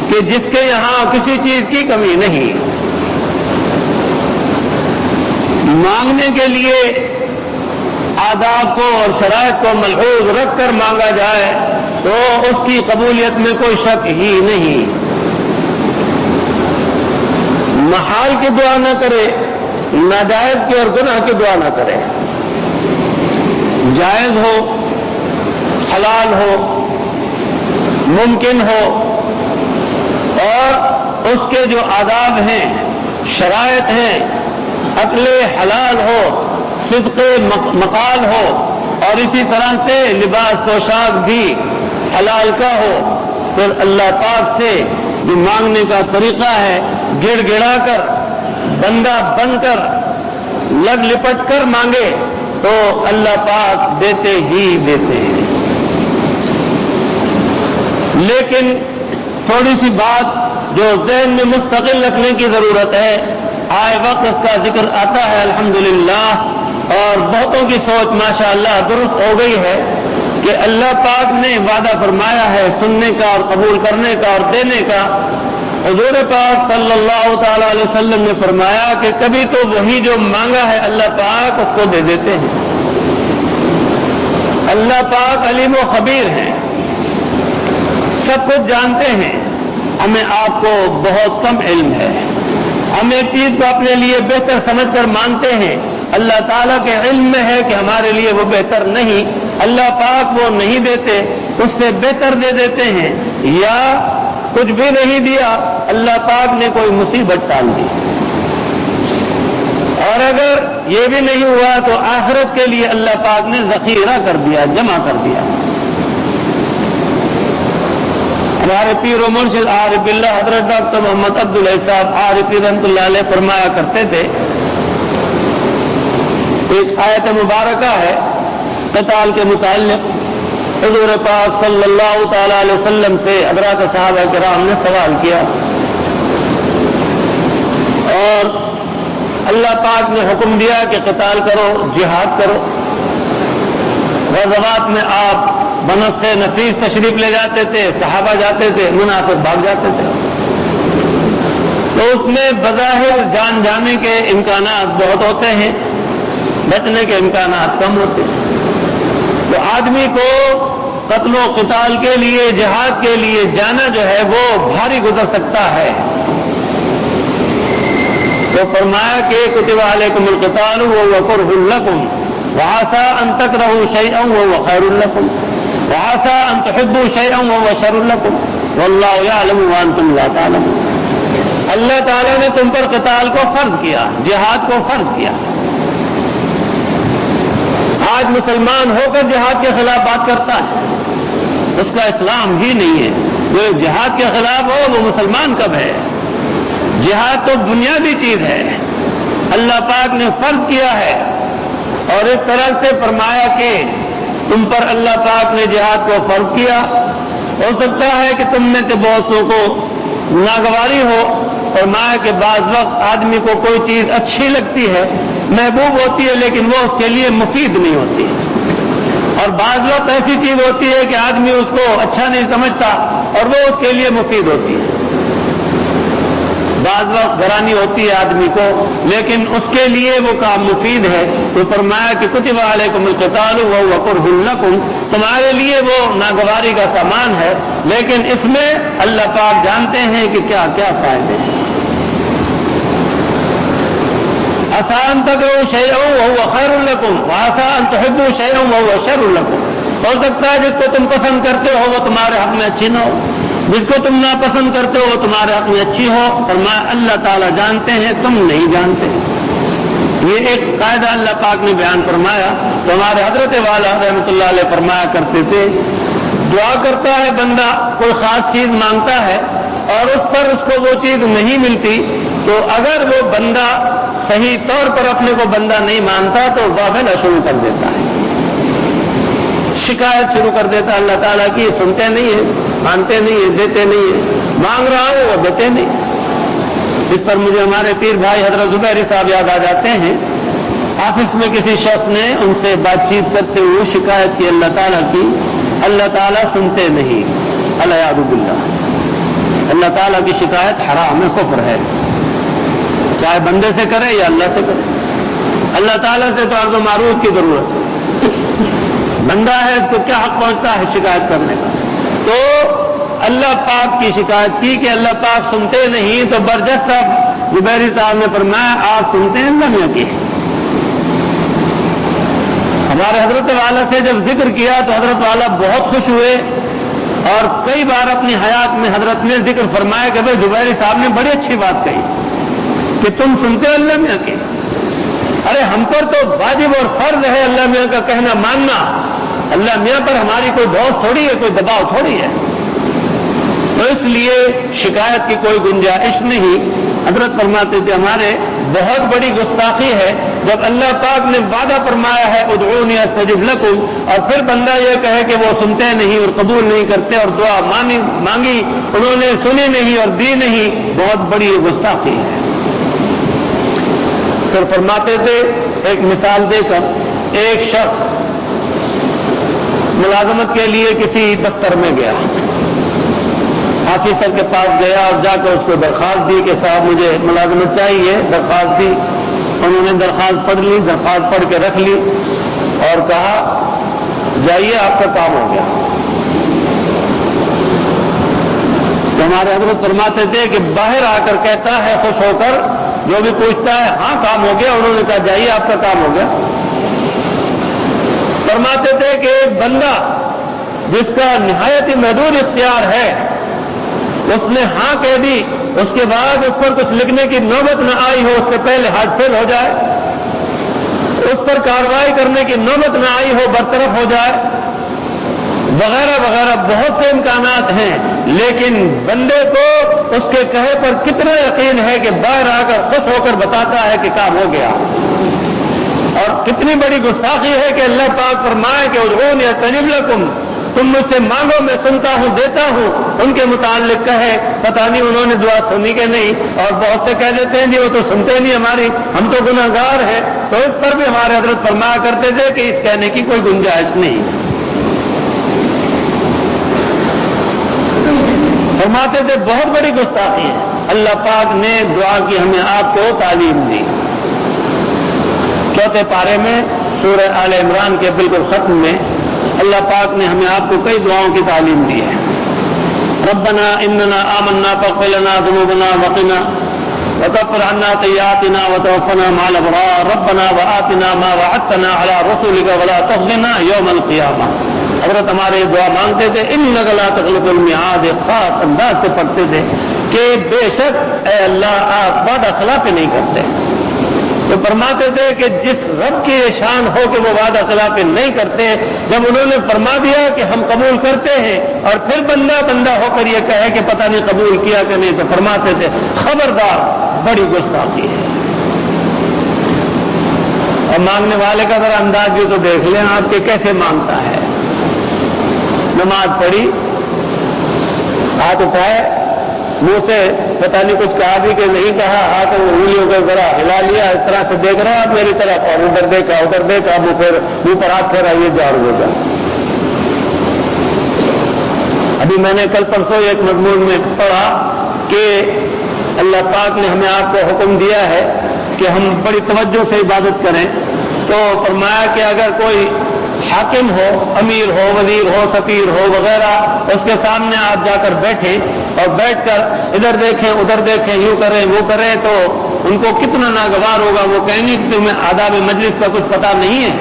کہ جس کے یہاں کسی چیز کی کمی نہیں۔ مانگنے کے لیے آداب کو اور شرائط کو ملحوظ رکھ کر مانگا جائے تو اس کی قبولیت میں کوئی شک ہی نہیں۔ محال کی دعا نہ کرے، ناجائز کی اور گناہ کی دعا نہ کرے۔ جائز ہو، حلال ہو، ممکن ہو، اور اس کے جو آداب ہیں، شرائط ہیں، عقل حلال ہو، صدق مقال ہو، اور اسی طرح سے لباس پوشاک بھی حلال کا ہو، پھر اللہ پاک سے جو مانگنے کا طریقہ ہے گڑ گڑا کر، بندہ بن کر، لگ لپٹ کر مانگے تو اللہ پاک دیتے ہی دیتے ہیں۔ لیکن تھوڑی سی بات جو ذہن میں مستقل رکھنے کی ضرورت ہے، آئے وقت اس کا ذکر آتا ہے الحمدللہ، اور بہتوں کی سوچ ماشاءاللہ درست ہو گئی ہے کہ اللہ پاک نے وعدہ فرمایا ہے سننے کا اور قبول کرنے کا اور دینے کا۔ حضور پاک صلی اللہ تعالی علیہ وسلم نے فرمایا کہ کبھی تو وہی جو مانگا ہے اللہ پاک اس کو دے دیتے ہیں۔ اللہ پاک علیم و خبیر ہیں، سب کچھ جانتے ہیں، ہمیں آپ کو بہت کم علم ہے۔ ہم ایک چیز کو اپنے لیے بہتر سمجھ کر مانتے ہیں، اللہ تعالیٰ کے علم میں ہے کہ ہمارے لیے وہ بہتر نہیں، اللہ پاک وہ نہیں دیتے، اس سے بہتر دے دیتے ہیں، یا کچھ بھی نہیں دیا، اللہ پاک نے کوئی مصیبت ٹال دی۔ اور اگر یہ بھی نہیں ہوا تو آخرت کے لیے اللہ پاک نے ذخیرہ کر دیا، جمع کر دیا۔ ہمارے پیر و مرشد عارف باللہ حضرت ڈاکٹر محمد عبداللہ صاحب عارفی رحمۃ اللہ علیہ فرمایا کرتے تھے، ایک آیت مبارکہ ہے قتال کے متعلق، حضور پاک صلی اللہ تعالی علیہ وسلم سے حضرات صحابہ کرام نے سوال کیا، اور اللہ پاک نے حکم دیا کہ قتال کرو، جہاد کرو۔ غزوات میں آپ بنت سے نفیس تشریف لے جاتے تھے، صحابہ جاتے تھے، منافق بھاگ جاتے تھے، تو اس میں بظاہر جان جانے کے امکانات بہت ہوتے ہیں، بچنے کے امکانات کم ہوتے ہیں۔ تو آدمی کو قتل و قتال کے لیے، جہاد کے لیے جانا جو ہے وہ بھاری گزر سکتا ہے۔ تو فرمایا کہ کتب علیکم القتال وهو کرہ لکم وعسى ان تکرہوا شیئا وهو خیر لکم وعسى ان تحبوا شیئا وهو شر لکم۔ واللہ یعلم وانتم لا تعلمون۔ اللہ تعالیٰ نے تم پر قتال کو فرض کیا، جہاد کو فرض کیا۔ آج مسلمان ہو کر جہاد کے خلاف بات کرتا ہے، اس کا اسلام ہی نہیں ہے۔ جو جہاد کے خلاف ہو وہ مسلمان کب ہے؟ جہاد تو بنیادی چیز ہے، اللہ پاک نے فرض کیا ہے، اور اس طرح سے فرمایا کہ تم پر اللہ پاک نے جہاد کو فرض کیا۔ ہو سکتا ہے کہ تم میں سے بہتوں کو ناگواری ہو، فرمایا کہ بعض وقت آدمی کو کوئی چیز اچھی لگتی ہے، محبوب ہوتی ہے، لیکن وہ اس کے لیے مفید نہیں ہوتی، اور بعض وقت ایسی چیز ہوتی ہے کہ آدمی اس کو اچھا نہیں سمجھتا اور وہ اس کے لیے مفید ہوتی ہے۔ بعض وقت گرانی ہوتی ہے آدمی کو، لیکن اس کے لیے وہ کام مفید ہے۔ تو فرمایا کہ کتب علیکم القتال وہو کرہ لکم، تمہارے لیے وہ ناگواری کا سامان ہے، لیکن اس میں اللہ پاک جانتے ہیں کہ کیا کیا فائدے ہیں۔ عسیٰ ان تکرہوا شیئا وہو خیر لکم وعسیٰ ان تحبوا شیئا وہو شر لکم، ہو سکتا ہے جس کو تم پسند کرتے ہو وہ تمہارے حق میں اچھی نہ ہو، جس کو تم ناپسند کرتے ہو وہ تمہارے حق میں اچھی ہو۔ فرمایا اللہ تعالیٰ جانتے ہیں، تم نہیں جانتے۔ یہ ایک قاعدہ اللہ پاک نے بیان فرمایا۔ تو ہمارے حضرت والا رحمۃ اللہ علیہ فرمایا کرتے تھے، دعا کرتا ہے بندہ، کوئی خاص چیز مانگتا ہے اور اس پر اس کو وہ چیز نہیں ملتی، تو اگر وہ بندہ صحیح طور پر اپنے کو بندہ نہیں مانتا تو واویلا شروع کر دیتا ہے، شکایت شروع کر دیتا ہے اللہ تعالیٰ کی، سنتے نہیں ہیں، مانتے نہیں ہیں، دیتے نہیں ہیں، مانگ رہا ہوں وہ دیتے نہیں۔ اس پر مجھے ہمارے پیر بھائی حضرت زبیری صاحب یاد آ جاتے ہیں۔ آفس میں کسی شخص نے ان سے بات چیت کرتے ہوئے شکایت کی اللہ تعالیٰ کی، اللہ تعالیٰ سنتے نہیں، الیاذ باللہ۔ اللہ تعالیٰ کی شکایت حرام ہے، کفر ہے، چاہے بندے سے کرے یا اللہ سے کرے۔ اللہ تعالیٰ سے تو عرض و معروف کی ضرورت ہے، بندہ ہے اس کو کیا حق پہنچتا ہے شکایت کرنے کا؟ تو اللہ پاک کی شکایت کی کہ اللہ پاک سنتے نہیں، تو برجستہ زبیری صاحب نے فرمایا آپ سنتے ہیں اللہ میاں کی۔ ہمارے حضرت والا سے جب ذکر کیا تو حضرت والا بہت خوش ہوئے، اور کئی بار اپنی حیات میں حضرت نے ذکر فرمایا کہ بھائی زبیری صاحب نے بڑی اچھی بات کہی کہ تم سنتے ہو اللہ میاں کی۔ ارے ہم پر تو واجب اور فرض ہے اللہ میاں کا کہنا ماننا، اللہ میاں پر ہماری کوئی دوست تھوڑی ہے، کوئی دباؤ تھوڑی ہے، تو اس لیے شکایت کی کوئی گنجائش نہیں۔ حضرت فرماتے تھے ہمارے بہت بڑی گستاخی ہے جب اللہ پاک نے وعدہ فرمایا ہے ادعونی استجب لکم، اور پھر بندہ یہ کہے کہ وہ سنتے نہیں اور قبول نہیں کرتے، اور دعا مانگی انہوں نے سنی نہیں اور دی نہیں، بہت بڑی گستاخی ہے۔ پھر فرماتے تھے ایک مثال دے کر، ایک شخص ملازمت کے لیے کسی دفتر میں گیا، آفیسر کے پاس گیا اور جا کر اس کو درخواست دی کہ صاحب مجھے ملازمت چاہیے، درخواست دی۔ انہوں نے درخواست پڑھ لی، درخواست پڑھ کے رکھ لی اور کہا جائیے آپ کا کام ہو گیا۔ تو ہمارے حضرت فرماتے تھے کہ باہر آ کر کہتا ہے خوش ہو کر، جو بھی پوچھتا ہے ہاں کام ہو گیا، انہوں نے کہا جائیے آپ کا کام ہو گیا۔ فرماتے تھے کہ ایک بندہ جس کا نہایت ہی محدود اختیار ہے، اس نے ہاں کہہ دی، اس کے بعد اس پر کچھ لکھنے کی نوبت نہ آئی ہو، اس سے پہلے حج فیل ہو جائے، اس پر کارروائی کرنے کی نوبت نہ آئی ہو، برطرف ہو جائے، وغیرہ وغیرہ بہت سے امکانات ہیں، لیکن بندے کو اس کے کہے پر کتنا یقین ہے کہ باہر آ کر خوش ہو کر بتاتا ہے کہ کام ہو گیا۔ اور کتنی بڑی گستاخی ہے کہ اللہ پاک فرمائے کہ ادعونی استجب لکم، تم مجھ سے مانگو میں سنتا ہوں دیتا ہوں۔ ان کے متعلق کہے پتہ نہیں انہوں نے دعا سنی کہ نہیں، اور بہت سے کہہ دیتے ہیں جی وہ تو سنتے نہیں ہماری، ہم تو گناہگار ہیں۔ تو اس پر بھی ہمارے حضرت فرمایا کرتے تھے کہ اس کہنے کی کوئی گنجائش نہیں۔ فرماتے تھے بہت بڑی گستاخی ہے۔ اللہ پاک نے دعا کی ہمیں آپ کو تعلیم دی، چوتھے پارے میں سورہ آل عمران کے بالکل ختم میں اللہ پاک نے ہمیں آپ کو کئی دعاؤں کی تعلیم دی ہے۔ ربنا اننا آمنا فاغفر لنا ذنوبنا وقنا وكفر عنا سيئاتنا وتوفنا مع الابرار ربنا وآتنا ما وعدتنا على رسلك ولا تخزنا يوم القيامة۔ حضرت ہمارے یہ دعا مانگتے تھے، انک لا تخلف المیعاد، خاص انداز سے پڑھتے تھے کہ بے شک اے اللہ آپ وعدہ خلافی نہیں کرتے۔ تو فرماتے تھے کہ جس رب کی یہ شان ہو کہ وہ وعدہ خلافی نہیں کرتے، جب انہوں نے فرما دیا کہ ہم قبول کرتے ہیں اور پھر بندہ بندہ ہو کر یہ کہے کہ پتہ نہیں قبول کیا کہ نہیں، تو فرماتے تھے خبردار، بڑی گستاخی ہے۔ اور مانگنے والے کا ذرا انداز بھی تو دیکھ لیں آپ کے کیسے مانگتا ہے۔ نماز پڑھی، ہاتھ اٹھائے، منہ سے پتہ نہیں کچھ کہا بھی کہ نہیں کہا، ہاتھ انگلیوں کو ذرا ہلا لیا، اس طرح سے دیکھ رہا آپ میری طرف، اور ادھر دیکھا منہ پر ہاتھ پھیرا، یہ جھاڑ ہو جائے۔ ابھی میں نے کل پرسوں ایک مضمون میں پڑھا کہ اللہ پاک نے ہمیں آپ کو حکم دیا ہے کہ ہم بڑی توجہ سے عبادت کریں، تو فرمایا کہ اگر کوئی حاکم ہو، امیر ہو، وزیر ہو، سفیر ہو وغیرہ، اس کے سامنے آپ جا کر بیٹھیں اور بیٹھ کر ادھر دیکھیں ادھر دیکھیں، یوں کریں وہ کریں، تو ان کو کتنا ناگوار ہوگا، وہ کہیں گے کہ تمہیں آداب مجلس کا کچھ پتہ نہیں ہے۔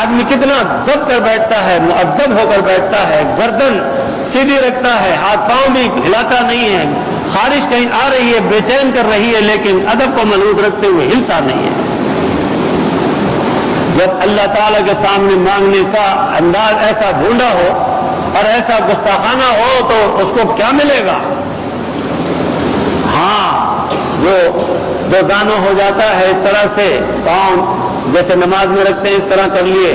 آدمی کتنا دب کر بیٹھتا ہے، مؤدب ہو کر بیٹھتا ہے، گردن سیدھی رکھتا ہے، ہاتھ پاؤں بھی ہلاتا نہیں ہے، خارش کہیں آ رہی ہے بے چین کر رہی ہے لیکن ادب کو ملحوظ رکھتے ہوئے ہلتا نہیں ہے۔ جب اللہ تعالیٰ کے سامنے مانگنے کا انداز ایسا ڈھونڈا ہو اور ایسا گستاخانہ ہو تو اس کو کیا ملے گا؟ ہاں، جو دوزانوں ہو جاتا ہے اس طرح سے، پاؤں جیسے نماز میں رکھتے ہیں اس طرح کر لیے،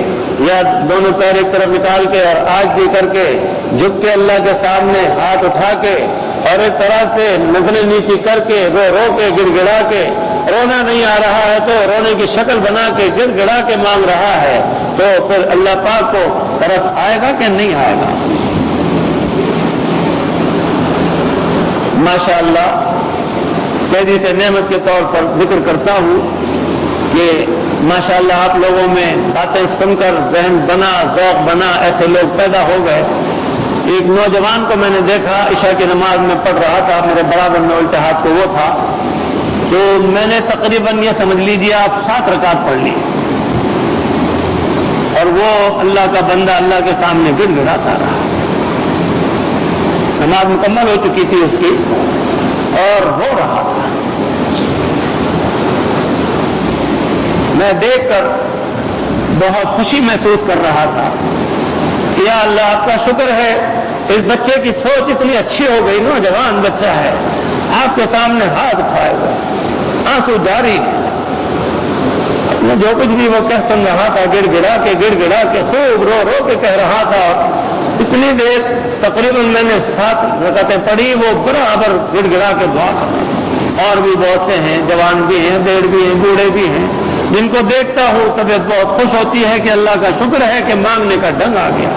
یا دونوں پیر ایک طرف نکال کے اور عاجزی کر کے جھک کے اللہ کے سامنے ہاتھ اٹھا کے اور اس طرح سے نظریں نیچی کر کے رو رو کے گڑ گڑا کے، رونا نہیں آ رہا ہے تو رونے کی شکل بنا کے گڑ گڑا کے مانگ رہا ہے، تو پھر اللہ پاک کو ترس آئے گا کہ نہیں آئے گا؟ ماشاءاللہ تیزی سے نعمت کے طور پر ذکر کرتا ہوں کہ ماشاءاللہ آپ لوگوں میں باتیں سن کر ذہن بنا، ذوق بنا، ایسے لوگ پیدا ہو گئے۔ ایک نوجوان کو میں نے دیکھا، عشاء کی نماز میں پڑھ رہا تھا، میرے برابر میں الٹے ہاتھ کو وہ تھا، تو میں نے تقریباً یہ سمجھ لیجیے آپ 7 رکعت پڑھ لی، اور وہ اللہ کا بندہ اللہ کے سامنے گڑ گڑاتا رہا۔ نماز مکمل ہو چکی تھی اس کی اور رو رہا تھا۔ میں دیکھ کر بہت خوشی محسوس کر رہا تھا کہ یا اللہ آپ کا شکر ہے، اس بچے کی سوچ اتنی اچھی ہو گئی، نوجوان بچہ ہے، آپ کے سامنے ہاتھ اٹھائے ہوئے، آنسو جاری، اپنے جو کچھ بھی وہ کہہ سن رہا تھا گڑ گڑا کے خوب رو رو کے کہہ رہا تھا۔ اتنی دیر تقریباً میں نے 7 رکعتیں پڑھی، وہ برابر گڑ گڑا کے دعا کرتا۔ اور بھی بہت سے ہیں، جوان بھی ہیں، بوڑھے بھی ہیں، بوڑھے بھی ہیں، جن کو دیکھتا ہوں طبیعت بہت خوش ہوتی ہے کہ اللہ کا شکر ہے کہ مانگنے کا ڈنگ آ گیا۔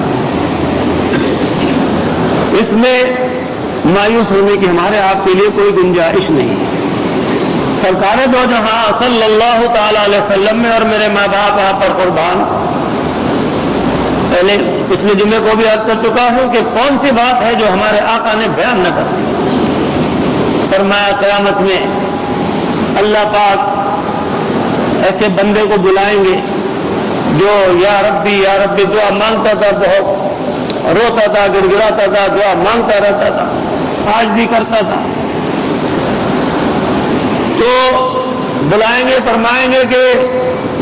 اس میں مایوس ہونے کی ہمارے آپ کے لیے کوئی گنجائش نہیں ہے۔ سرکار دو جہاں صلی اللہ تعالی علیہ وسلم میں، اور میرے ماں باپ آپ پر قربان، پہلے پچھلے جمعے کو بھی عرض کر چکا ہوں کہ کون سی بات ہے جو ہمارے آقا نے بیان نہ کر دی۔ فرمایا قیامت میں اللہ پاک ایسے بندے کو بلائیں گے جو یا ربی دعا مانگتا تھا، بہت روتا تھا، گڑ گڑاتا تھا، دعا مانگتا رہتا تھا، آج بھی کرتا تھا، تو بلائیں گے، فرمائیں گے کہ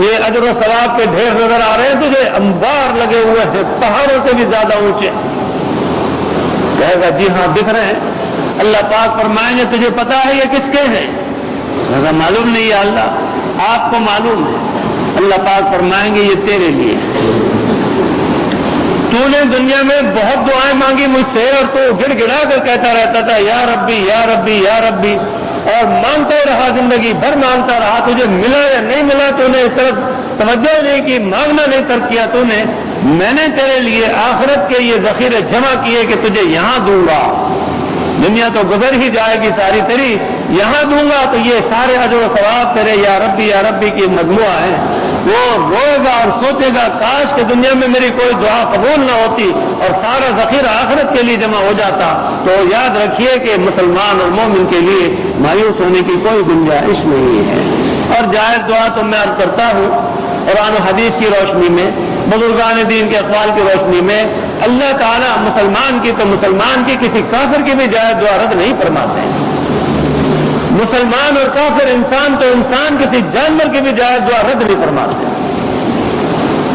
یہ اجر و ثواب کے ڈھیر نظر آ رہے ہیں تجھے، انبار لگے ہوئے ہیں، پہاڑوں سے بھی زیادہ اونچے۔ کہے گا جی ہاں دکھ رہے ہیں۔ اللہ پاک فرمائیں گے تجھے پتا ہے یہ کس کے ہیں؟ معلوم نہیں ہے اللہ، آپ کو معلوم ہے۔ اللہ پاک فرمائیں گے یہ تیرے لیے، تو نے دنیا میں بہت دعائیں مانگی مجھ سے اور تو گڑ گڑا کر کہتا رہتا تھا یا ربی یا ربی یا ربی، اور مانگتا رہا، زندگی بھر مانگتا رہا، تجھے ملا یا نہیں ملا تو نے اس طرف توجہ نہیں کی، مانگنا نہیں ترک کیا تو نے، میں نے تیرے لیے آخرت کے یہ ذخیرے جمع کیے کہ تجھے یہاں دوں گا، دنیا تو گزر ہی جائے گی ساری تیری، یہاں دوں گا تو یہ سارے اجر و ثواب تیرے یا ربی کی مجموعہ ہے۔ وہ روئے گا اور سوچے گا کاش کہ دنیا میں میری کوئی دعا قبول نہ ہوتی اور سارا ذخیرہ آخرت کے لیے جمع ہو جاتا۔ تو یاد رکھیے کہ مسلمان اور مومن کے لیے مایوس ہونے کی کوئی گنجائش نہیں ہے۔ اور جائز دعا تو میں عرض کرتا ہوں قرآن و حدیث کی روشنی میں، بزرگان دین کے اقوال کی روشنی میں اللہ تعالیٰ مسلمان کی تو مسلمان کی کسی کافر کی بھی جائز دعا رد نہیں فرماتے ہیں. مسلمان اور کافر انسان تو انسان کسی جانور کی بھی جائز دعا رد نہیں فرماتے ہیں.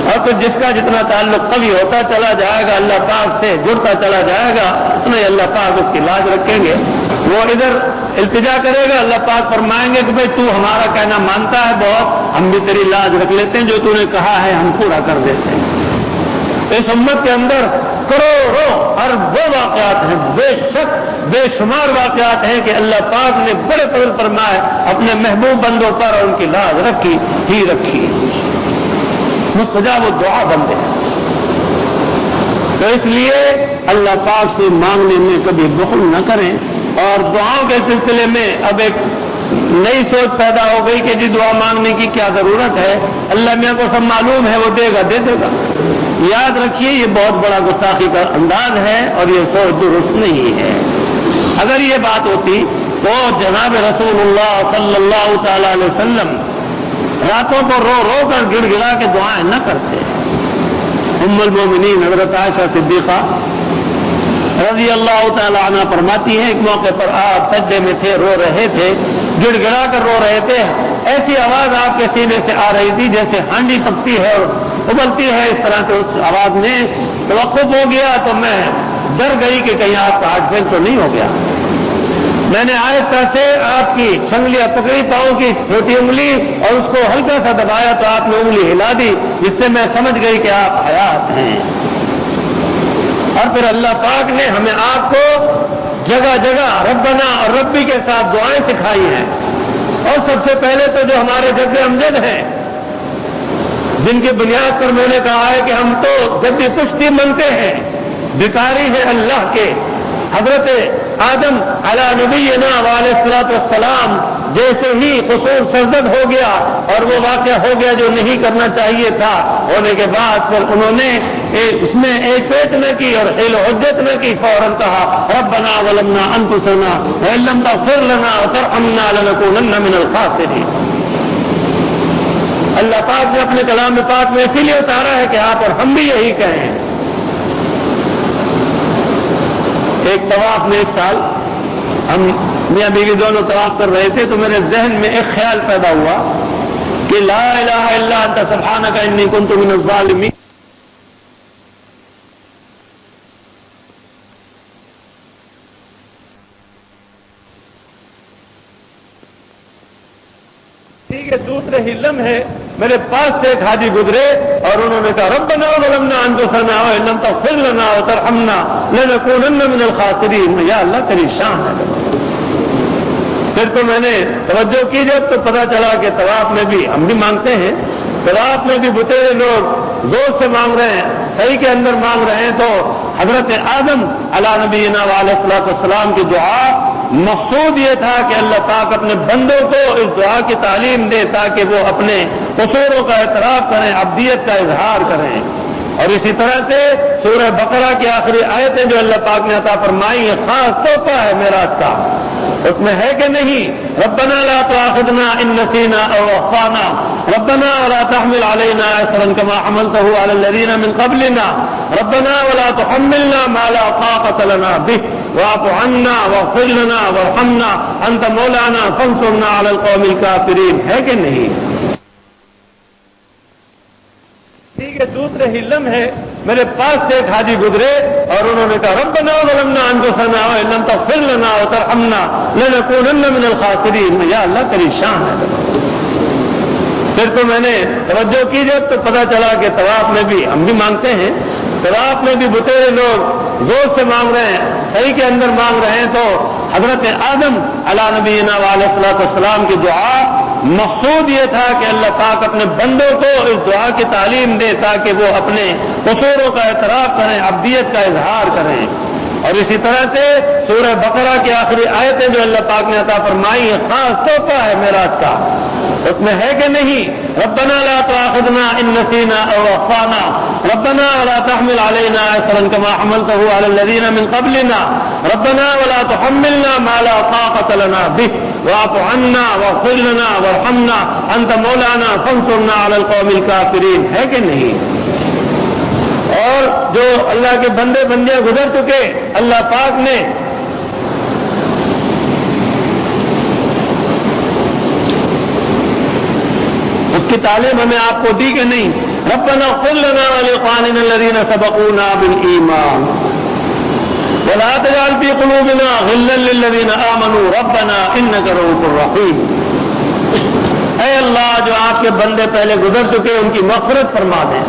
اور پھر جس کا جتنا تعلق قوی ہوتا چلا جائے گا اللہ پاک سے جڑتا چلا جائے گا اتنا ہی اللہ پاک اس کی لاج رکھیں گے. وہ ادھر التجا کرے گا اللہ پاک فرمائیں گے کہ بھائی تو ہمارا کہنا مانتا ہے بہت, ہم بھی تیری لاج رکھ لیتے ہیں, جو تو نے کہا ہے ہم پورا کر دیتے ہیں. اس امت کے اندر کروڑوں اربوں واقعات ہیں, بے شک بے شمار واقعات ہیں کہ اللہ پاک نے بڑے فضل فرمائے اپنے محبوب بندوں پر اور ان کی لاج رکھی ہی رکھی. مستجاب الدعا بندے ہیں. تو اس لیے اللہ پاک سے مانگنے میں کبھی بخل نہ کریں. اور دعاؤں کے سلسلے میں اب ایک نئی سوچ پیدا ہو گئی کہ جی دعا مانگنے کی کیا ضرورت ہے, اللہ میاں کو سب معلوم ہے, وہ دے گا دے دے گا. یاد رکھیے یہ بہت بڑا گستاخی کا انداز ہے اور یہ سوچ درست نہیں ہے. اگر یہ بات ہوتی تو جناب رسول اللہ صلی اللہ تعالی علیہ وسلم راتوں کو رو رو کر گڑ گڑا کے دعائیں نہ کرتے. ام المومنین حضرت عائشہ صدیقہ رضی اللہ تعالی عنہ فرماتی ہیں ایک موقع پر آپ سجدے میں تھے, رو رہے تھے, گڑ گڑا کر رو رہے تھے. ایسی آواز آپ کے سینے سے آ رہی تھی جیسے ہانڈی پکتی ہے اور ابلتی ہے, اس طرح سے اس آواز میں توقف ہو گیا. تو میں ڈر گئی کہ کہیں آپ کا ہارٹ فیل تو نہیں ہو گیا. میں نے آہستہ سے آپ کی سنگلیاں پکڑی, پاؤں کی چھوٹی انگلی, اور اس کو ہلکا سا دبایا تو آپ نے انگلی ہلا دی, جس سے میں سمجھ گئی کہ آپ حیات ہیں. اور پھر اللہ پاک نے ہمیں آپ کو جگہ جگہ ربنا اور ربی کے ساتھ دعائیں سکھائی ہیں. اور سب سے پہلے تو جو ہمارے جد امجد ہیں, جن کی بنیاد پر میں نے کہا ہے کہ ہم تو جدی کشتی منگتے ہیں, بھکاری ہیں اللہ کے. حضرت آدم علی نبینا علیہ الصلوۃ والسلام جیسے ہی قصور سرزد ہو گیا اور وہ واقعہ ہو گیا جو نہیں کرنا چاہیے تھا, ہونے کے بعد پھر انہوں نے اس میں ایک پیٹ نہ کی اور حیل و حجت نہ کی, فوراً کہا ربنا ظلمنا انفسنا وان لم تغفر لنا وترحمنا لنکونن من الخاسرین. اللہ پاک نے اپنے کلام پاک میں اسی لیے اتارا ہے کہ آپ اور ہم بھی یہی کہیں. ایک طواف میں ایک سال ہم میاں بیوی دونوں طواف کر رہے تھے تو میرے ذہن میں ایک خیال پیدا ہوا کہ لا الہ الا انت سبحانک انی کنت من الظالمین. دوسرے ہی لمحے میرے پاس سے ایک حاجی گزرے اور انہوں نے کہا ربنا ظلمنا انفسنا وان لم تغفر لنا وترحمنا لنکونن من الخاسرین. یا اللہ تیری شان ہے. پھر تو میں نے توجہ کی جب تو پتا چلا کہ طواف میں بھی ہم بھی مانگتے ہیں, طواف میں بھی بتیرے لوگ زور سے مانگ رہے ہیں, صحیح کے اندر مانگ رہے ہیں. تو حضرت آدم علی نبینا علیہ الصلوۃ والسلام کی دعا مقصود یہ تھا کہ اللہ پاک اپنے بندوں کو اس دعا کی تعلیم دے تاکہ وہ اپنے قصوروں کا اعتراف کریں, عبدیت کا اظہار کریں. اور اسی طرح سے سورہ بقرہ کی آخری آیتیں جو اللہ پاک نے عطا فرمائی ہیں, خاص تحفہ ہے معراج کا. اس میں ہے کہ نہیں ربنا لا تؤاخذنا ان نسینا او اخطانا ربنا ولا تحمل علينا اصرا كما حملته على الذين من قبلنا ربنا ولا تحملنا ما لا طاقة لنا به واعف عنا واغفر لنا وارحمنا انت مولانا فانصرنا على القوم الكافرين. ہے کہ نہیں؟ ٹھیک ہے. دوسرے ہی لمحے میرے پاس سے ایک حاجی گزرے اور انہوں نے کہا ربنا ظلمنا انفسنا وان لم تغفر لنا وترحمنا لنکونن من الخاسرین. یا اللہ تیری شان ہے. پھر تو میں نے توجہ کی جب تو پتا چلا کہ طواف میں بھی ہم بھی مانگتے ہیں, طواف میں بھی بتیرے لوگ زور سے مانگ رہے ہیں, صحیح کے اندر مانگ رہے ہیں. تو حضرت آدم علی نبینا علیہ الصلوۃ والسلام کی دعا مقصود یہ تھا کہ اللہ پاک اپنے بندوں کو اس دعا کی تعلیم دے تاکہ وہ اپنے قصوروں کا اعتراف کریں, عبدیت کا اظہار کریں. اور اسی طرح سے سورہ بقرہ کی آخری آیتیں جو اللہ پاک نے عطا فرمائی ہیں, خاص تحفہ ہے معراج کا. اس میں ہے کہ نہیں ربنا لا تؤاخذنا ان نسینا او اخطانا ربنا ولا تحمل علينا اصرا كما حملته على الذين من قبلنا ربنا ولا تحملنا ما لا طاقة لنا به واعف عنا واغفر لنا وارحمنا انت مولانا فانصرنا على القوم الكافرين. ہے کہ نہیں؟ اور جو اللہ کے بندے بندیاں گزر چکے، اللہ پاک نے اس کی تعلیم ہمیں آپ کو دی کہ نہیں؟ ربنا اغفر لنا ولاخواننا الذین سبقونا بالایمان ولا تجعل في قلوبنا غلا للذین آمنوا ربنا انک رؤوف رحیم۔ اے اللہ، جو آپ کے بندے پہلے گزر چکے ان کی مغفرت فرما دیں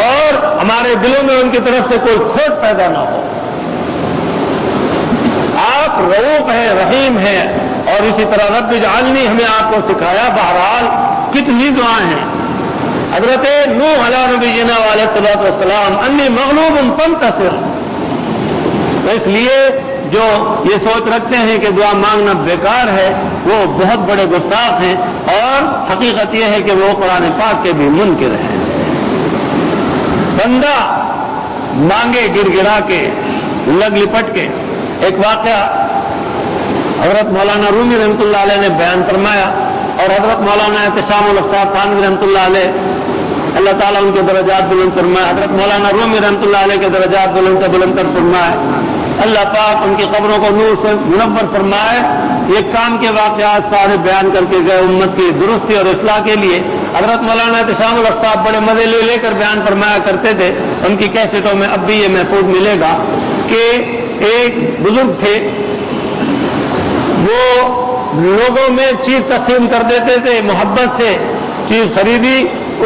اور ہمارے دلوں میں ان کی طرف سے کوئی کھوٹ پیدا نہ ہو۔ آپ رؤوف ہیں، رحیم ہیں، اور اسی طرح رب اجعلنی ہمیں آپ کو سکھایا۔ بہرحال کتنی دعائیں ہیں۔ حضرت نوح علیہ نبینا علیہ الصلوۃ والسلام انی مغلوب فانتصر، تو اس لیے جو یہ سوچ رکھتے ہیں کہ دعا مانگنا بیکار ہے وہ بہت بڑے گستاخ ہیں، اور حقیقت یہ ہے کہ وہ قرآن پاک کے بھی منکر ہیں۔ بندہ مانگے گڑ گڑا کے، لگ لپٹ کے۔ ایک واقعہ حضرت مولانا رومی رحمۃ اللہ علیہ نے بیان فرمایا، اور حضرت مولانا احتشام الاقصار تھانوی رحمۃ اللہ علیہ، اللہ تعالیٰ ان کے درجات بلند فرمائے، حضرت مولانا رومی رحمۃ اللہ علیہ کے درجات بلند سے بلند کر فرمائے، اللہ پاک ان کی قبروں کو نور سے منور فرمائے۔ یہ کام کے واقعات سارے بیان کر کے گئے امت کی درستی اور اصلاح کے لیے۔ حضرت مولانا احتشام الاقصار بڑے مزے لے لے کر بیان فرمایا کرتے تھے، ان کی کیسٹوں میں اب بھی یہ محفوظ ملے گا کہ ایک بزرگ تھے، وہ لوگوں میں چیز تقسیم کر دیتے تھے، محبت سے چیز خریدی،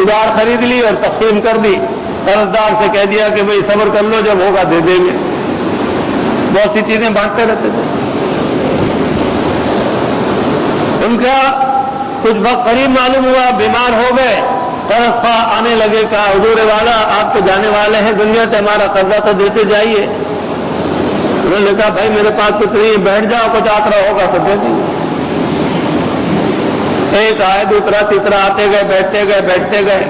ادار خرید لی اور تقسیم کر دی، قرضدار سے کہہ دیا کہ بھئی صبر کر لو، جب ہوگا دے دیں گے۔ بہت سی چیزیں بانٹتے رہتے تھے۔ ان کا کچھ وقت قریب معلوم ہوا، بیمار ہو گئے، قرض خواہ آنے لگے، کہا حضور والا آپ تو جانے والے ہیں دنیا سے، ہمارا قرضہ تو دیتے جائیے۔ انہوں نے کہا بھائی میرے پاس کچھ نہیں، بیٹھ جاؤ، کچھ آترا ہوگا تو دے دیں گے۔ ایک آئے، دوسرا، تیسرا، آتے گئے، بیٹھتے گئے۔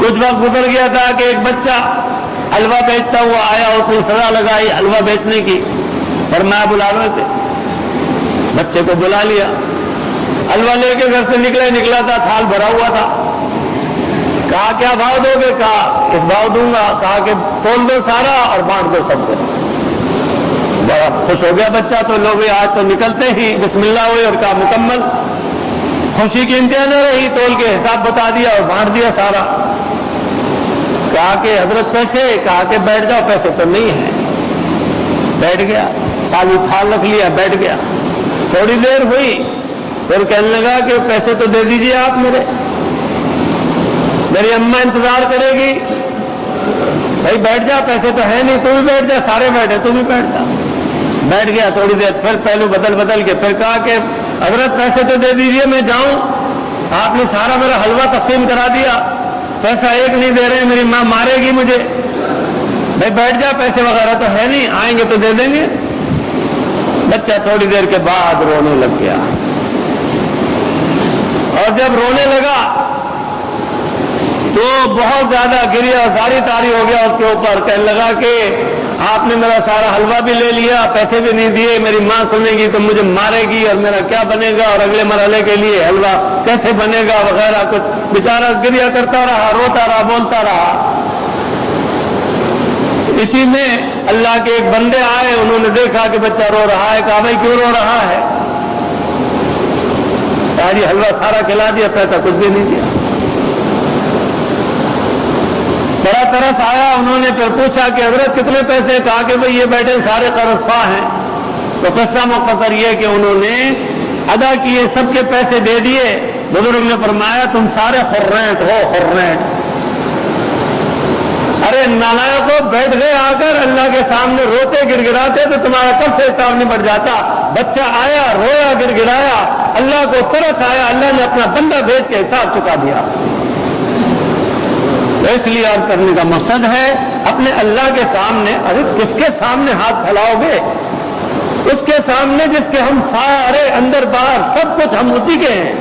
کچھ وقت گزر گیا تھا کہ ایک بچہ حلوہ بیچتا ہوا آیا، اس نے سزا لگائی حلوہ بیچنے کی، فرمایا بلا لو اسے۔ بچے کو بلا لیا، حلوہ لے کے گھر سے نکلا تھا، تھال بھرا ہوا تھا۔ کہا کیا بھاؤ دو گے؟ کہا اس بھاؤ دوں گا۔ کہا کہ تول دو سارا اور بانٹ دو سب کو۔ بڑا خوش ہو گیا بچہ، تو لوگ آج تو نکلتے ہی بسم اللہ ہوئی اور کہا مکمل۔ خوشی کی انتہا نہ رہی، تول کے حساب بتا دیا اور بانٹ دیا سارا۔ کہا کہ حضرت پیسے؟ کہا کہ بیٹھ جاؤ، پیسے تو نہیں ہیں۔ بیٹھ گیا، خالی تھال رکھ لیا، بیٹھ گیا۔ تھوڑی دیر ہوئی، پھر کہنے لگا کہ پیسے تو دے دیجئے آپ میری اماں انتظار کرے گی۔ بھائی بیٹھ جا، پیسے تو ہے نہیں، تو بھی بیٹھ جا، سارے بیٹھے تو بھی بیٹھ جا۔ بیٹھ گیا تھوڑی دیر، پھر پہلو بدل کے پھر کہا کہ حضرت پیسے تو دے دیجئے، میں جاؤں، آپ نے سارا میرا حلوہ تقسیم کرا دیا، پیسہ ایک نہیں دے رہے، میری ماں مارے گی مجھے۔ بھائی بیٹھ جا، پیسے وغیرہ تو ہے نہیں، آئیں گے تو دے دیں گے۔ بچہ تھوڑی دیر کے بعد رونے لگ گیا، اور جب رونے لگا تو بہت زیادہ گریا اور زاری تاری ہو گیا اس کے اوپر۔ کہنے لگا کہ آپ نے میرا سارا حلوہ بھی لے لیا، پیسے بھی نہیں دیے، میری ماں سنے گی تو مجھے مارے گی، اور میرا کیا بنے گا، اور اگلے مرحلے کے لیے حلوہ کیسے بنے گا وغیرہ کچھ۔ بیچارہ گریا کرتا رہا، روتا رہا، بولتا رہا۔ اسی میں اللہ کے ایک بندے آئے، انہوں نے دیکھا کہ بچہ رو رہا ہے، کہا بھائی کیوں رو رہا ہے؟ کہا جی حلوہ سارا کھلا دیا، پیسہ کچھ بھی نہیں دیا۔ بڑا ترس آیا، انہوں نے پھر پوچھا کہ حضرت کتنے پیسے؟ کہا کہ بھئی یہ بیٹھے سارے قرض خواہ ہیں۔ تو قصہ مختصر یہ کہ انہوں نے ادا کیے، سب کے پیسے دے دیے۔ بزرگ نے فرمایا تم سارے خرینٹ ہو، خرینٹ۔ ارے نالائقوں، بیٹھ گئے آ کر اللہ کے سامنے روتے گڑ گڑاتے تو تمہارا کب سے حساب نہیں بڑھ جاتا۔ بچہ آیا، رویا، گڑ گڑایا، اللہ کو ترس آیا، اللہ نے اپنا بندہ بھیج کے حساب چکا دیا۔ اس لیے عرض کرنے کا مقصد ہے اپنے اللہ کے سامنے، ارے کس کے سامنے ہاتھ پھیلاؤ گے؟ اس کے سامنے جس کے ہم سارے اندر باہر سب کچھ ہم اسی کے ہیں۔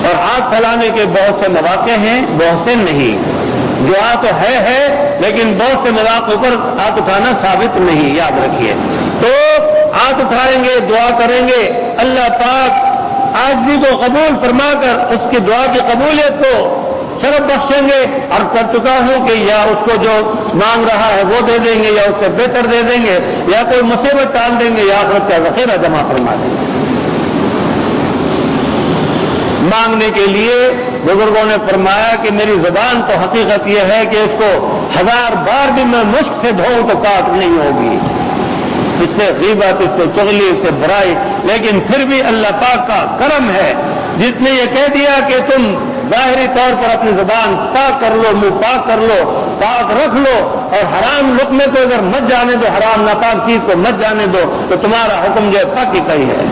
اور ہاتھ پھیلانے کے بہت سے مواقع ہیں، بہت سے نہیں۔ دعا تو ہے لیکن بہت سے مواقع پر ہاتھ اٹھانا ثابت نہیں، یاد رکھیے۔ تو ہاتھ اٹھائیں گے، دعا کریں گے، اللہ پاک عاجزی کو قبول فرما کر اس کی دعا کی قبولیت کو شرف بخشیں گے، عرض کر چکا ہوں کہ یا اس کو جو مانگ رہا ہے وہ دے دیں گے، یا اس سے بہتر دے دیں گے، یا کوئی مصیبت ٹال دیں گے، یا آخرت کا ذخیرہ جمع فرما دیں گے۔ مانگنے کے لیے بزرگوں نے فرمایا کہ میری زبان تو حقیقت یہ ہے کہ اس کو 1000 بار بھی میں مشک سے دھوؤں تو پاک نہیں ہوگی، اس سے غیبت، اس سے چغلی، اس سے برائی، لیکن پھر بھی اللہ پاک کا کرم ہے جس نے یہ کہہ دیا کہ تم ظاہری طور پر اپنی زبان پاک کر لو، منہ پاک کر لو، پاک رکھ لو، اور حرام لقمے کو اگر مت جانے دو، حرام ناپاک چیز کو مت جانے دو، تو تمہارا حکم جو ہے پاکی کا ہی ہے۔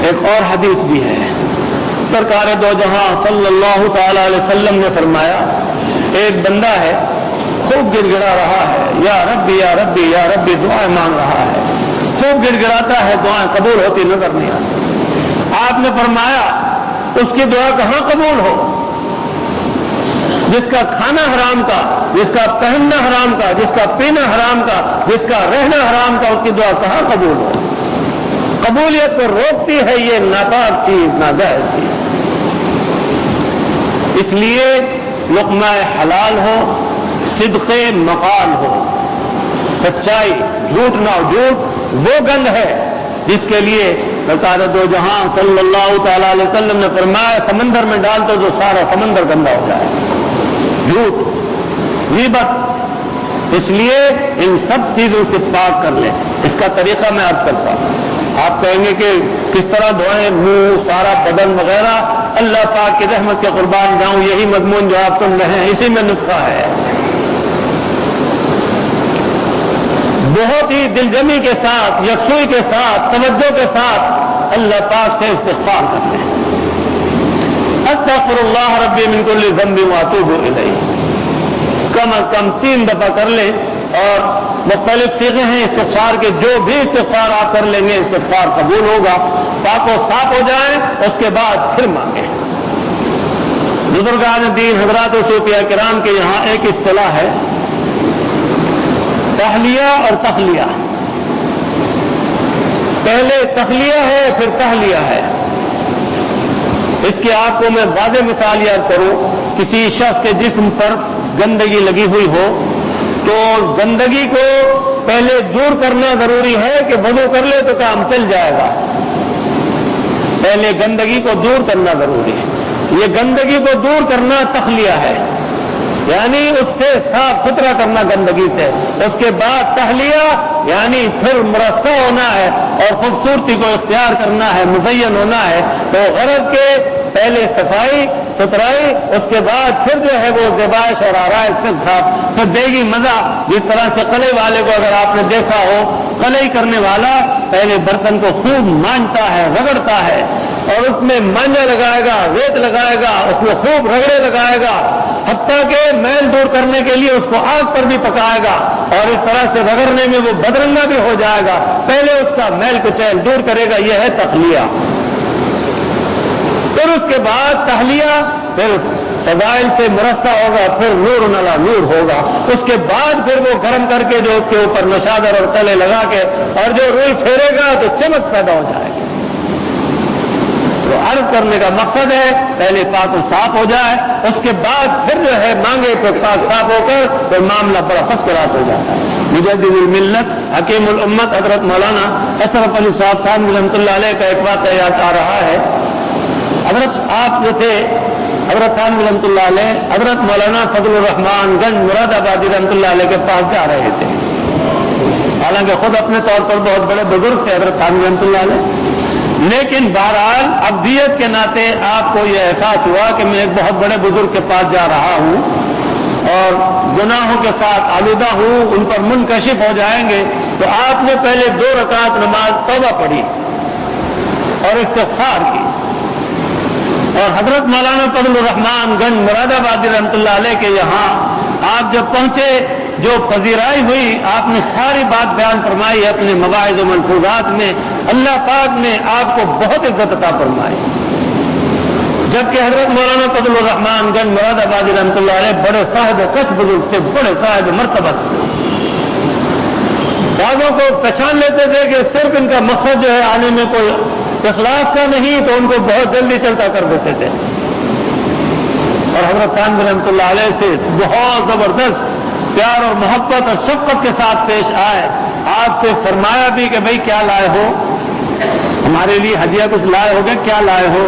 ایک اور حدیث بھی ہے، سرکار دو جہاں صلی اللہ تعالی علیہ وسلم نے فرمایا، ایک بندہ ہے خوب گڑ گڑا رہا ہے، یا ربی یا ربی یا ربی دعائیں مانگ رہا ہے، خوب گڑ گڑاتا ہے، دعائیں قبول ہوتی نظر نہیں آتی۔ آپ نے فرمایا اس کی دعا کہاں قبول ہو؟ جس کا کھانا حرام کا، جس کا پہننا حرام کا، جس کا پینا حرام کا، جس کا رہنا حرام کا، اس کی دعا کہاں قبول ہو؟ قبولیت کو روکتی ہے یہ ناپاک چیز، ناجائز چیز۔ اس لیے لقمہ حلال ہو، صدق مقال ہو، سچائی، جھوٹ نہ ہو۔ جھوٹ وہ گند ہے جس کے لیے سرکار دو جہاں صلی اللہ تعالی علیہ وسلم نے فرمایا سمندر میں ڈال دو تو سارا سمندر گندا ہو جائے۔ جھوٹ، غیبت، اس لیے ان سب چیزوں سے پاک کر لیں۔ اس کا طریقہ میں عرض کرتا ہوں۔ آپ کہیں گے کہ کس طرح دھوئیں منہ، سارا بدن وغیرہ؟ اللہ پاک کی رحمت کے قربان جاؤں، یہی مضمون جو آپ سن رہے ہیں اسی میں نسخہ ہے۔ بہت ہی دلجمی کے ساتھ، یکسوئی کے ساتھ، توجہ کے ساتھ اللہ پاک سے استغفار کرتے ہیں۔ استغفر اللہ ربی من کل ذنب واتوب الیہ، کم از کم 3 دفعہ کر لیں، اور مختلف صیغے ہیں استغفار کے، جو بھی استغفار آپ کر لیں گے استغفار قبول ہوگا۔ پاک و صاف ہو جائیں، اس کے بعد پھر مانگیں۔ بزرگان دین حضرات و صوفیاء کرام کے یہاں ایک اصطلاح ہے، تحلیہ اور تخلیہ۔ پہلے تخلیہ ہے، پھر تحلیہ ہے۔ اس کی آپ کو میں واضح مثال یاد کروں، کسی شخص کے جسم پر گندگی لگی ہوئی ہو تو گندگی کو پہلے دور کرنا ضروری ہے کہ وضو کر لے تو کام چل جائے گا۔ پہلے گندگی کو دور کرنا ضروری ہے۔ یہ گندگی کو دور کرنا تخلیہ ہے، یعنی اس سے صاف ستھرا کرنا گندگی سے۔ اس کے بعد تحلیہ یعنی پھر مرصع ہونا ہے اور خوبصورتی کو اختیار کرنا ہے، مزین ہونا ہے۔ تو غرض کے پہلے صفائی ستھرائی، اس کے بعد پھر جو ہے وہ زیبائش اور آرائش کے ساتھ پھر دے گی مزہ۔ جس طرح سے قلعے والے کو اگر آپ نے دیکھا ہو، قلعی کرنے والا پہلے برتن کو خوب مانجتا ہے، رگڑتا ہے، اور اس میں مانجا لگائے گا، ریت لگائے گا، اس میں خوب رگڑے لگائے گا، حتیٰ کہ میل دور کرنے کے لیے اس کو آگ پر بھی پکائے گا، اور اس طرح سے رگڑنے میں وہ بدرنگا بھی ہو جائے گا۔ پہلے اس کا میل کچیل دور کرے گا، یہ ہے تخلیہ۔ پھر اس کے بعد تحلیہ، پھر فضائل سے مرصع ہوگا، پھر نور علی نور ہوگا۔ اس کے بعد پھر وہ گرم کر کے جو اس کے اوپر نشادر اور تلے لگا کے اور جو روئی پھیرے گا تو چمک پیدا ہو جائے گی۔ تو عرض کرنے کا مقصد ہے پہلے پاک و صاف ہو جائے، اس کے بعد پھر جو ہے مانگے تو پاک صاف ہو کر تو معاملہ بڑا فسکراس ہو جاتا ہے۔ مجدد الملت حکیم الامت حضرت مولانا اشرف علی صاحب تھانوی رحمۃ اللہ علیہ کا ایک واقعہ یاد آ رہا ہے۔ حضرت آپ جو تھے حضرت تھانوی رحمۃ اللہ علیہ حضرت مولانا فضل الرحمان گنج مراد آبادی رحمۃ اللہ علیہ کے پاس جا رہے تھے، حالانکہ خود اپنے طور پر بہت بڑے بزرگ تھے حضرت تھانوی رحمۃ اللہ علیہ، لیکن بہرحال ابدیت کے ناطے آپ کو یہ احساس ہوا کہ میں ایک بہت بڑے بزرگ کے پاس جا رہا ہوں اور گناہوں کے ساتھ آلودہ ہوں، ان پر منکشف ہو جائیں گے۔ تو آپ نے پہلے 2 رکعت نماز توبہ پڑھی اور استغفار کی، اور حضرت مولانا فضل الرحمان گنج مراد آبادی رحمۃ اللہ علیہ کے یہاں آپ جب پہنچے، جو پذیرائی ہوئی، آپ نے ساری بات بیان فرمائی اپنے مواعظ و ملفوظات میں۔ اللہ پاک نے آپ کو بہت عزت عطا فرمائی، جبکہ حضرت مولانا فضل الرحمان گنج مراد آبادی رحمۃ اللہ علیہ بڑے صاحب کش بزرگ تھے، بڑے صاحب مرتبہ تھے۔ بعضوں کو پہچان لیتے تھے کہ صرف ان کا مقصد جو ہے آنے میں کوئی اخلاص کا نہیں تو ان کو بہت جلدی چلتا کر دیتے تھے. اور حضرت تھانوی رحمۃ اللہ علیہ سے بہت زبردست پیار اور محبت اور شفقت کے ساتھ پیش آئے. آپ سے فرمایا بھی کہ بھائی کیا لائے ہو, ہمارے لیے ہدیہ کچھ لائے ہو گے, کیا لائے ہو؟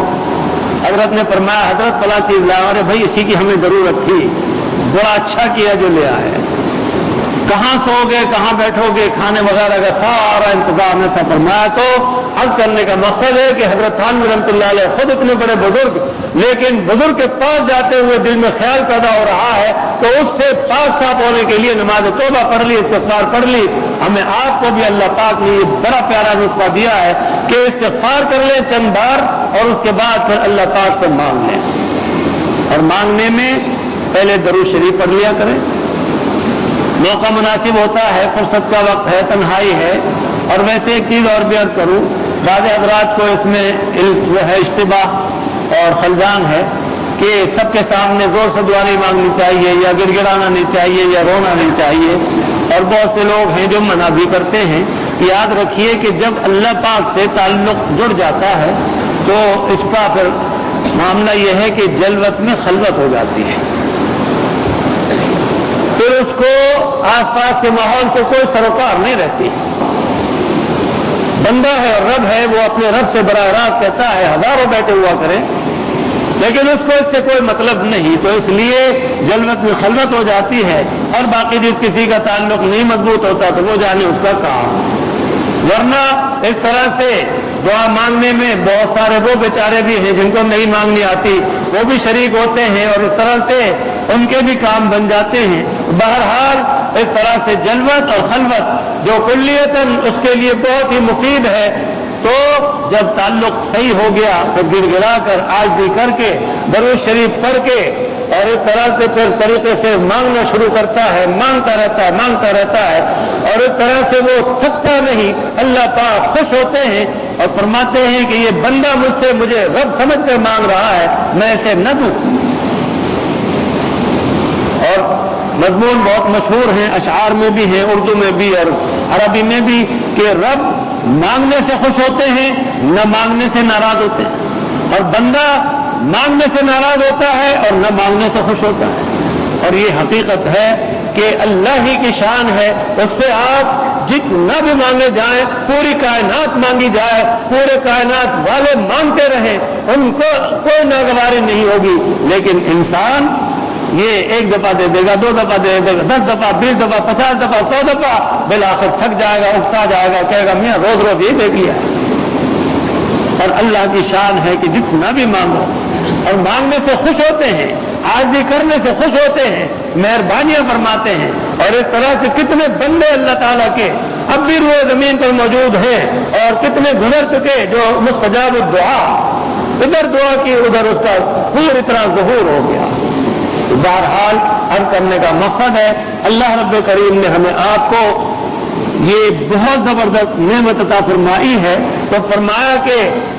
حضرت نے فرمایا حضرت فلاں چیز لائے. ارے بھائی اسی کی ہمیں ضرورت تھی, بڑا اچھا کیا جو لے آئے. کہاں سو گے, کہاں بیٹھو گے, کھانے وغیرہ کا سارا انتظام ایسا فرمایا. تو عرض کرنے کا مقصد ہے کہ حضرت تھانوی رحمۃ اللہ علیہ خود اتنے بڑے بزرگ, لیکن بزرگ کے پاس جاتے ہوئے دل میں خیال پیدا ہو رہا ہے تو اس سے پاک صاف ہونے کے لیے نماز توبہ پڑھ لی, استغفار پڑھ لی. ہمیں آپ کو بھی اللہ پاک نے یہ بڑا پیارا نسخہ دیا ہے کہ استغفار کر لیں چند بار اور اس کے بعد پھر اللہ پاک سے مانگ لیں. اور مانگنے میں پہلے درود شریف پڑھ لیا کریں. موقع مناسب ہوتا ہے, فرصت کا وقت ہے, تنہائی ہے. اور ویسے ایک چیز اور بھی عرض کروں, بعض حضرات کو اس میں جو ہے اشتباہ اور خلجان ہے کہ سب کے سامنے زور سے دعا نہیں مانگنی چاہیے, یا گڑ گڑانا نہیں چاہیے, یا رونا نہیں چاہیے. اور بہت سے لوگ ہیں جو منع بھی کرتے ہیں. یاد رکھیے کہ جب اللہ پاک سے تعلق جڑ جاتا ہے تو اس کا پھر معاملہ یہ ہے کہ جلوت میں خلوت ہو جاتی ہے. پھر اس کو آس پاس کے ماحول سے کوئی سروکار نہیں رہتی. بندہ ہے اور رب ہے, وہ اپنے رب سے براہ راست کہتا ہے ہزاروں بیٹھے ہوا کریں, لیکن اس کو اس سے کوئی مطلب نہیں. تو اس لیے جلوت میں خلوت ہو جاتی ہے. اور باقی جس کسی کا تعلق نہیں مضبوط ہوتا تو وہ جانے اس کا کام. ورنہ اس طرح سے دعا مانگنے میں بہت سارے وہ بیچارے بھی ہیں جن کو نہیں مانگنی آتی, وہ بھی شریک ہوتے ہیں اور اس طرح سے ان کے بھی کام بن جاتے ہیں. بہرحال اس طرح سے جلوت اور خلوت جو کلیتاً اس کے لیے بہت ہی مفید ہے. تو جب تعلق صحیح ہو گیا تو گڑ گڑا کر عاجزی کر کے درود شریف پڑھ کے اور اس طرح سے پھر طریقے سے مانگنا شروع کرتا ہے, مانگتا رہتا ہے, مانگتا رہتا ہے. اور اس طرح سے وہ تھکتا نہیں. اللہ پاک خوش ہوتے ہیں اور فرماتے ہیں کہ یہ بندہ مجھ سے مجھے رب سمجھ کر مانگ رہا ہے, میں اسے نہ دوں. اور مضمون بہت مشہور ہیں, اشعار میں بھی ہیں, اردو میں بھی اور عربی میں بھی, کہ رب مانگنے سے خوش ہوتے ہیں, نہ مانگنے سے ناراض ہوتے ہیں. اور بندہ مانگنے سے ناراض ہوتا ہے اور نہ مانگنے سے خوش ہوتا ہے. اور یہ حقیقت ہے کہ اللہ ہی کی شان ہے. اس سے آپ جتنا بھی مانگے جائیں, پوری کائنات مانگی جائے, پورے کائنات والے مانگتے رہیں, ان کو کوئی ناگواری نہیں ہوگی. لیکن انسان یہ ایک دفعہ دے دے گا, 2 دفعہ دے دے گا, 10 دفعہ, 20 دفعہ, 50 دفعہ, 100 دفعہ, بالآخر تھک جائے گا, اکتا جائے گا, کہے گا میاں روز روز یہ دیکھ لیا. اور اللہ کی شان ہے کہ جتنا بھی مانگو, اور مانگنے سے خوش ہوتے ہیں, عاجزی کرنے سے خوش ہوتے ہیں, مہربانیاں فرماتے ہیں. اور اس طرح سے کتنے بندے اللہ تعالیٰ کے اب بھی روئے زمین پر موجود ہیں, اور کتنے گزر چکے جو مستجاب الدعا, ادھر دعا کی ادھر اس کا پوری طرح ظہور ہو گیا. بہرحال عرض کرنے کا مقصد ہے, اللہ رب کریم نے ہمیں آپ کو یہ بہت زبردست نعمت عطا فرمائی ہے. تو فرمایا کہ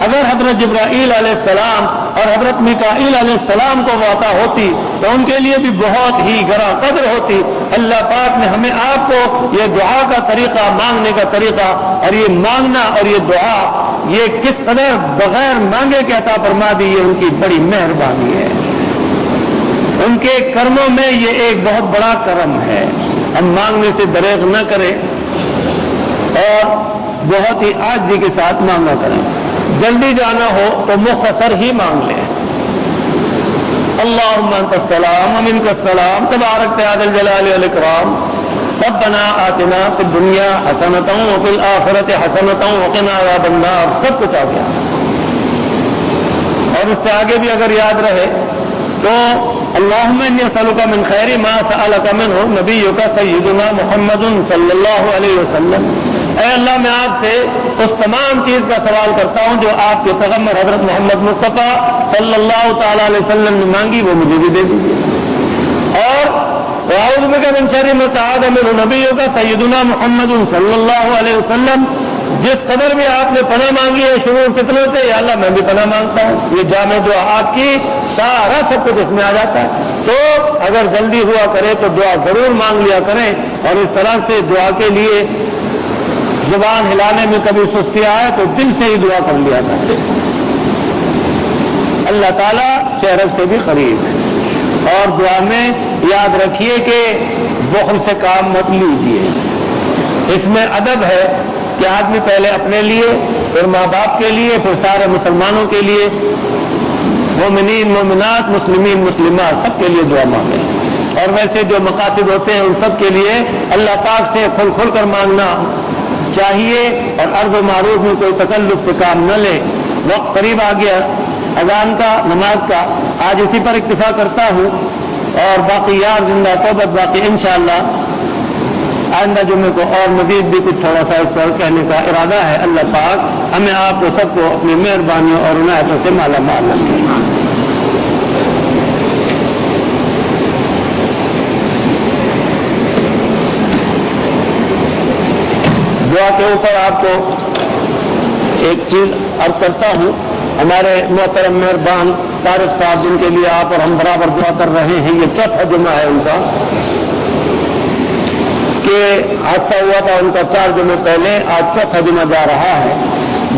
اگر حضرت جبرائیل علیہ السلام اور حضرت میکائیل علیہ السلام کو وہ عطا ہوتی تو ان کے لیے بھی بہت ہی گراں قدر ہوتی. اللہ پاک نے ہمیں آپ کو یہ دعا کا طریقہ, مانگنے کا طریقہ, اور یہ مانگنا اور یہ دعا یہ کس قدر بغیر مانگے کے عطا فرما دی, یہ ان کی بڑی مہربانی ہے. ان کے کرموں میں یہ ایک بہت بڑا کرم ہے. ہم مانگنے سے دریغ نہ کریں اور بہت ہی عاجزی کے ساتھ مانگا کریں. جلدی جانا ہو تو مختصر ہی مانگ لیں. اللہم انت السلام ومنک السلام تبارک یا ذا الجلال والاکرام ربنا آتنا فی الدنیا حسنۃ وفی الآخرۃ حسنۃ وقنا عذاب النار. سب کچھ آ گیا. اور اس سے آگے بھی اگر یاد رہے تو اللہم انی اسألک من خیر ما سألک منہ نبیک سیدنا محمد صلی اللہ علیہ وسلم. اے اللہ میں آپ سے اس تمام چیز کا سوال کرتا ہوں جو آپ کے پیغمبر حضرت محمد مصطفیٰ صلی اللہ تعالی علیہ وسلم نے مانگی, وہ مجھے بھی دے دیجیے. اور اعوذ بک من شر ما استعاذ منہ نبیک سیدنا محمد صلی اللہ علیہ وسلم. جس قدر بھی آپ نے پناہ مانگی ہے شرور فتنوں سے, یا اللہ میں بھی پناہ مانگتا ہوں. یہ جامع دعا آپ کی, سارا سب کچھ اس میں آ جاتا ہے. تو اگر جلدی ہوا کرے تو دعا ضرور مانگ لیا کریں. اور اس طرح سے دعا کے لیے زبان ہلانے میں کبھی سستی آئے تو دل سے ہی دعا کر لیا کریں. اللہ تعالیٰ شہرت سے بھی قریب ہے. اور دعا میں یاد رکھیے کہ بخل سے کام مت لیجیے. اس میں ادب ہے کہ آدمی پہلے اپنے لیے، پھر ماں باپ کے لیے، پھر سارے مسلمانوں کے لیے، مومنین مومنات، مسلمین مسلمات، سب کے لیے دعا مانگے. اور ویسے جو مقاصد ہوتے ہیں ان سب کے لیے اللہ پاک سے کھل کھل کر مانگنا چاہیے. اور عرض و معروف میں کوئی تکلف سے کام نہ لے. وقت قریب آ گیا اذان کا، نماز کا. آج اسی پر اکتفا کرتا ہوں اور باقی یار زندہ توبت باقی انشاءاللہ آئندہ جمعے کو اور مزید بھی کچھ تھوڑا سا اس پر کہنے کا ارادہ ہے. اللہ پاک ہمیں آپ کو سب کو اپنی مہربانیوں اور عنایتوں سے مالا مال رکھے. دعا کے اوپر آپ کو ایک چیز عرض کرتا ہوں. ہمارے محترم مہربان طارق صاحب جن کے لیے آپ اور ہم برابر دعا کر رہے ہیں، یہ چوتھا جمعہ ہے ان کا کہ حادثہ ہوا تھا ان کا 4 جمعے پہلے، آج چوتھا جمعہ جا رہا ہے.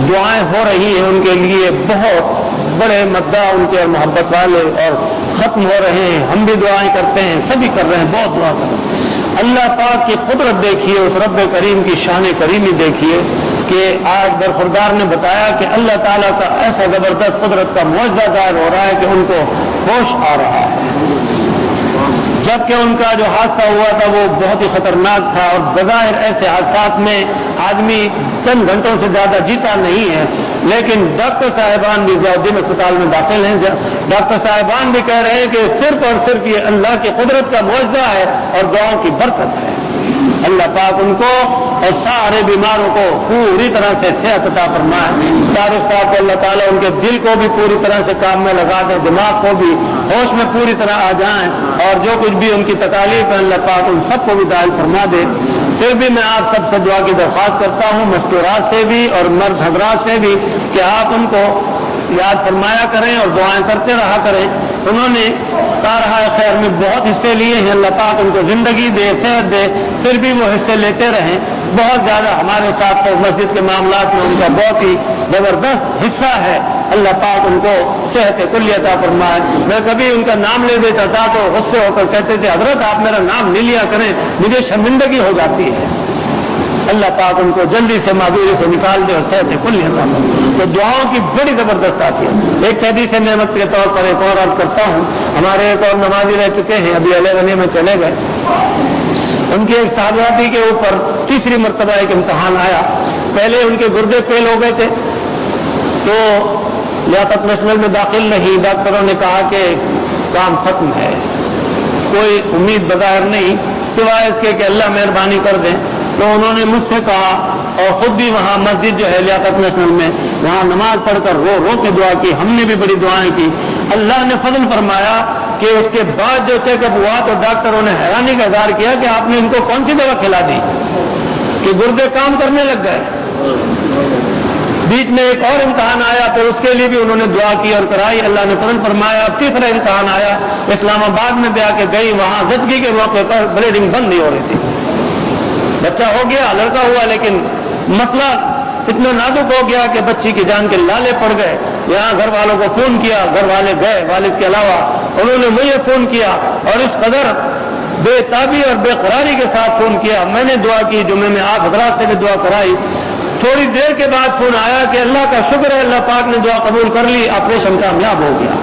دعائیں ہو رہی ہیں ان کے لیے، بہت بڑے مداح ان کے اور محبت والے، اور ختم ہو رہے ہیں. ہم بھی دعائیں کرتے ہیں، سبھی کر رہے ہیں، بہت دعا کر رہے ہیں. اللہ پاک کی قدرت دیکھیے، اس رب کریم کی شان کریمی دیکھیے کہ آج برخوردار نے بتایا کہ اللہ تعالیٰ کا ایسا زبردست قدرت کا معجزہ ظاہر ہو رہا ہے کہ ان کو ہوش آ رہا ہے. جبکہ ان کا جو حادثہ ہوا تھا وہ بہت ہی خطرناک تھا، اور بظاہر ایسے حادثات میں آدمی چند گھنٹوں سے زیادہ جیتا نہیں ہے. لیکن ڈاکٹر صاحبان بھی ضیاءالدین اسپتال میں داخل ہیں. ڈاکٹر صاحبان بھی کہہ رہے ہیں کہ صرف اور صرف یہ اللہ کی قدرت کا معجزہ ہے اور دعاؤں کی برکت ہے. اللہ پاک ان کو اور سارے بیماروں کو پوری طرح سے صحت عطا فرمائے. طارق صاحب کو اللہ تعالیٰ ان کے دل کو بھی پوری طرح سے کام میں لگا دے، دماغ کو بھی ہوش میں پوری طرح آ جائیں، اور جو کچھ بھی ان کی تکالیف ہے اللہ پاک ان سب کو بھی ظاہر فرما دے. پھر بھی میں آپ سب سے دعا کی درخواست کرتا ہوں، مستورات سے بھی اور مرد حضرات سے بھی، کہ آپ ان کو یاد فرمایا کریں اور دعائیں کرتے رہا کریں. انہوں نے کارہائے خیر میں بہت حصے لیے ہیں، اللہ پاک ان کو زندگی دے، صحت دے، پھر بھی وہ حصے لیتے رہیں. بہت زیادہ ہمارے ساتھ تو مسجد کے معاملات میں ان کا بہت ہی زبردست حصہ ہے. اللہ پاک ان کو صحت کلی عطا فرمائے. میں کبھی ان کا نام لے دیتا تھا تو غصے ہو کر کہتے تھے حضرت آپ میرا نام نہیں لیا کریں، مجھے شرمندگی ہو جاتی ہے. اللہ پاک ان کو جلدی سے معذوری سے نکال دے اور صحت کلی عطا فرمائے. تو دعاؤں کی بڑی زبردست خاصیت. ایک حدیث نعمت کے طور پر ایک اور عرض کرتا ہوں. ہمارے ایک اور نمازی رہ چکے ہیں، ابھی علیہ غنی میں چلے گئے. ان کے ایک صحابی کے اوپر تیسری مرتبہ ایک امتحان آیا. پہلے ان کے گردے فیل ہو گئے تھے تو لیاقت نیشنل میں داخل نہیں. ڈاکٹروں نے کہا کہ کام ختم ہے، کوئی امید بظاہر نہیں سوائے اس کے کہ اللہ مہربانی کر دیں. تو انہوں نے مجھ سے کہا، اور خود بھی وہاں مسجد جو ہے لیاقت نیشنل میں وہاں نماز پڑھ کر رو رو کے دعا کی. ہم نے بھی بڑی دعائیں کی. اللہ نے فضل فرمایا کہ اس کے بعد جو چیک اپ ہوا تو ڈاکٹروں نے حیرانی کا اظہار کیا کہ آپ نے ان کو کون سی دوا کھلا دی کہ گردے کام کرنے لگ گئے. بیچ میں ایک اور امتحان آیا تو اس کے لیے بھی انہوں نے دعا کی اور کرائی. اللہ نے فضل فرمایا. اب تیسرا امتحان آیا، اسلام آباد میں بھی آ کے گئی، وہاں زچگی کے موقع پر بلیڈنگ بند نہیں ہو رہی تھی. بچہ ہو گیا، لڑکا ہوا، لیکن مسئلہ اتنا نازک ہو گیا کہ بچی کی جان کے لالے پڑ گئے. یہاں گھر والوں کو فون کیا، گھر والے گئے، والد کے علاوہ انہوں نے مجھے فون کیا اور اس قدر بے تابی اور بے قراری کے ساتھ فون کیا. میں نے دعا کی، جمعے میں آپ حضرات سے بھی دعا کرائی. تھوڑی دیر کے بعد فون آیا کہ اللہ کا شکر ہے، اللہ پاک نے دعا قبول کر لی، آپریشن کامیاب ہو گیا.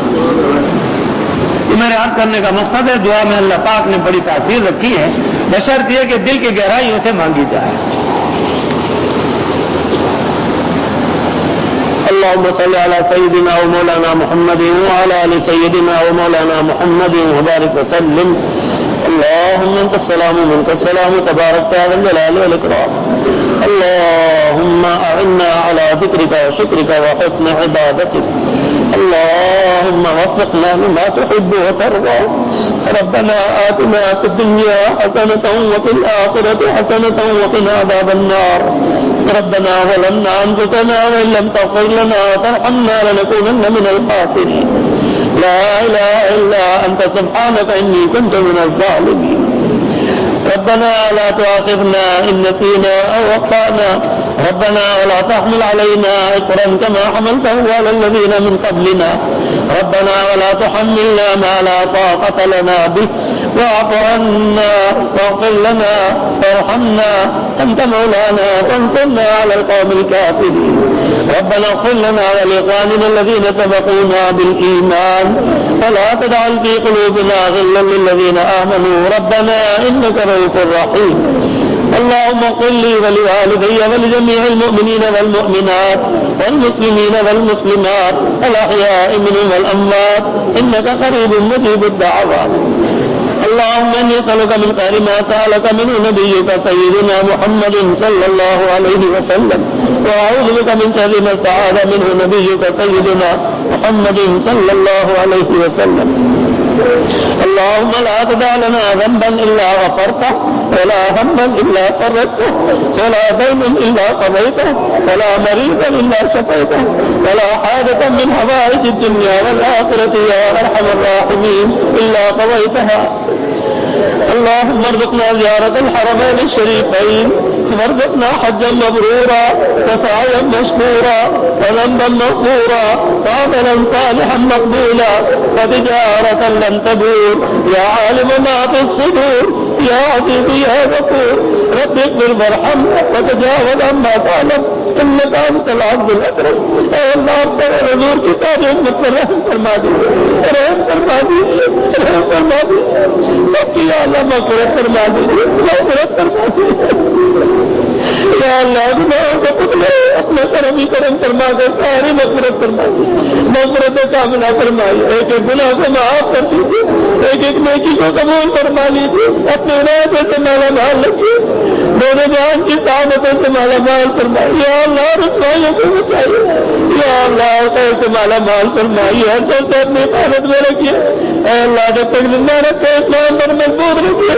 یہ میرے عرض کرنے کا مقصد ہے، دعا میں اللہ پاک نے بڑی تاثیر رکھی ہے، بشرط یہ کہ دل کی گہرائیوں سے مانگی جائے. اللهم صل على سيدنا ومولانا محمد وعلى آل سيدنا ومولانا محمد وبارك وسلم. اللهم انت السلام ومنك السلام تبارك يا ذا الجلال والاكرام. اللهم اعنا على ذكرك وشكرك وحسن عبادتك. اللهم وفقنا لما تحب وترضى. ربنا آتنا في الدنيا حسنة وفي الآخرة حسنة وقنا عذاب النار. ربنا ظلمنا أنفسنا وإن لم تغفر لنا وترحمنا لنكونن من الخاسرين. لا إله إلا أنت سبحانك إني كنت من الظالمين. ربنا ربنا لا تؤاخذنا إن نسينا أو أخطأنا ربنا ولا تحمل علينا إصرا كما حملته على الذين من قبلنا ربنا ولا تحملنا ما لا طاقة لنا به واعف عنا واغفر لنا وارحمنا أنت مولانا فانصرنا على القوم الكافرين ربنا اغفر لنا ولإخواننا الذين سبقونا بالإيمان ولا تجعل في قلوبنا غلا للذين آمنوا ربنا إنك رؤوف رحيم اللهم اغفر لي ولوالدي ولجميع المؤمنين والمؤمنات والمسلمين والمسلمات الأحياء منهم والأموات إنك قريب مجيب الدعوات اللهم إني أسألك من خير ما سألك منه نبيك سيدنا محمد صلى الله عليه وسلم وأعوذ بك من شر ما استعاذ منه نبيك سيدنا محمد صلى الله عليه وسلم اللهم لا تدع لنا ذنبا إلا غفرته ولا هما إلا فرجته ولا دينا إلا قضيته ولا مريضا إلا شفيته ولا حاجة من حوائج الدنيا والآخرة يا أرحم الراحمين إلا قضيتها اللهم ارزقنا زيارة الحرمين الشريفين وارزقنا حجا مبرورا وسعيا مشكورا وذنبا مغفورا وعملا صالحا مقبولا وتجارة لن تبور يا عالم ما في الصدور يا عزيز يا غفور رب اغفر وارحم وتجاوز عما تعلم انك انت العز الاكرم اے اللہ اپنے حضور کی ساری امت پر رحم فرما دیجیے رحم فرما دیجیے رحم فرما دیجیے سب کی اللہ مغفرت فرما دیجیے مغفرت فرما دیجیے یا اللہ گناہوں کو پتلے اپنے کرم ہی کرم فرما کر ساری مغفرت فرما دیجیے مغفرت کاملہ فرمائی ایک ایک گناہ کو معاف کر دیجیے ایک ایک نیکی کو قبول فرما لیجیے اپنے عنایت سے مالا مال رکھیے دونوں جہان کی سعادتوں سے مالا مال فرمائیے یا اللہ رسوائیوں سے بچائیے یا اللہ خیر سے مالا مال فرمائیے ہر شر سے اپنی حفاظت میں رکھیے اے اللہ جب تک زندہ رکھے اسلام پر مضبوط رکھیے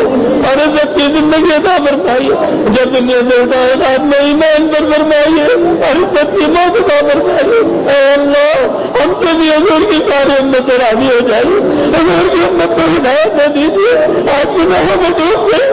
اور عزت کی زندگی عطا فرمائیے جب دنیا سے اٹھائے میں ایمان پر فرمائیے اور عزت کی موت عطا فرمائیے اے اللہ ہم سے بھی حضور کی ساری امت سے راضی ہو جائیے حضور کی امت کو ہدایت دے دیجیے آج گناہوں کو ڈوب گئے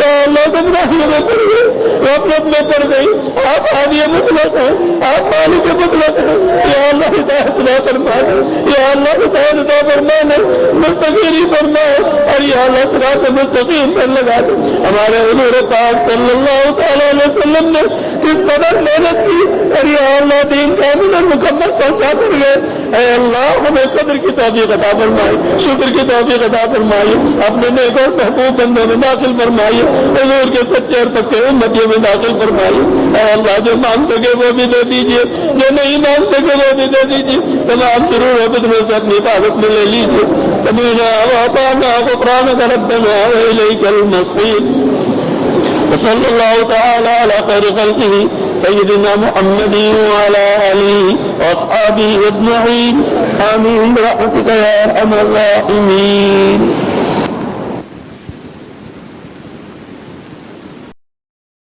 یا اللہ گمراہیوں میں پڑ گئے غفلت میں پڑ گئی آپ حاوی مطلق ہیں آپ مالک مطلق ہیں یا اللہ ہدایت عطا فرمائے یا اللہ ہدایت عطا فرمائے مستقیری فرمائے اور یا اللہ صراط مستقیم پر لگا دے ہمارے حضور پاک صلی اللہ تعالی علیہ وسلم نے کس قدر محنت کی اور یا اللہ دین کامل اور مکمل پہنچا کر گئے اے اللہ ہمیں قدر کی توفیق عطا فرمائے شکر کی توفیق عطا فرمائے اپنے نیک اور محبوب بندوں میں داخل فرمائے حضور کے سچے اور پکے امتیوں میں داخل فرمائے اے اللہ جو مانگ سکے وہ بھی دے دیجیے جو نہیں مانگ سکے وہ بھی دے دیجیے تمام ضرور بدلوں سے اپنی حفاظت میں لے لیجیے سمینا واطعنا غفرانک ربنا والیک المصیر وصلی اللہ تعالی علی خیر خلقہ سیدنا محمد وعلى آلہ واصحابہ اجمعین آمین برحمتک یا ارحم الراحمین.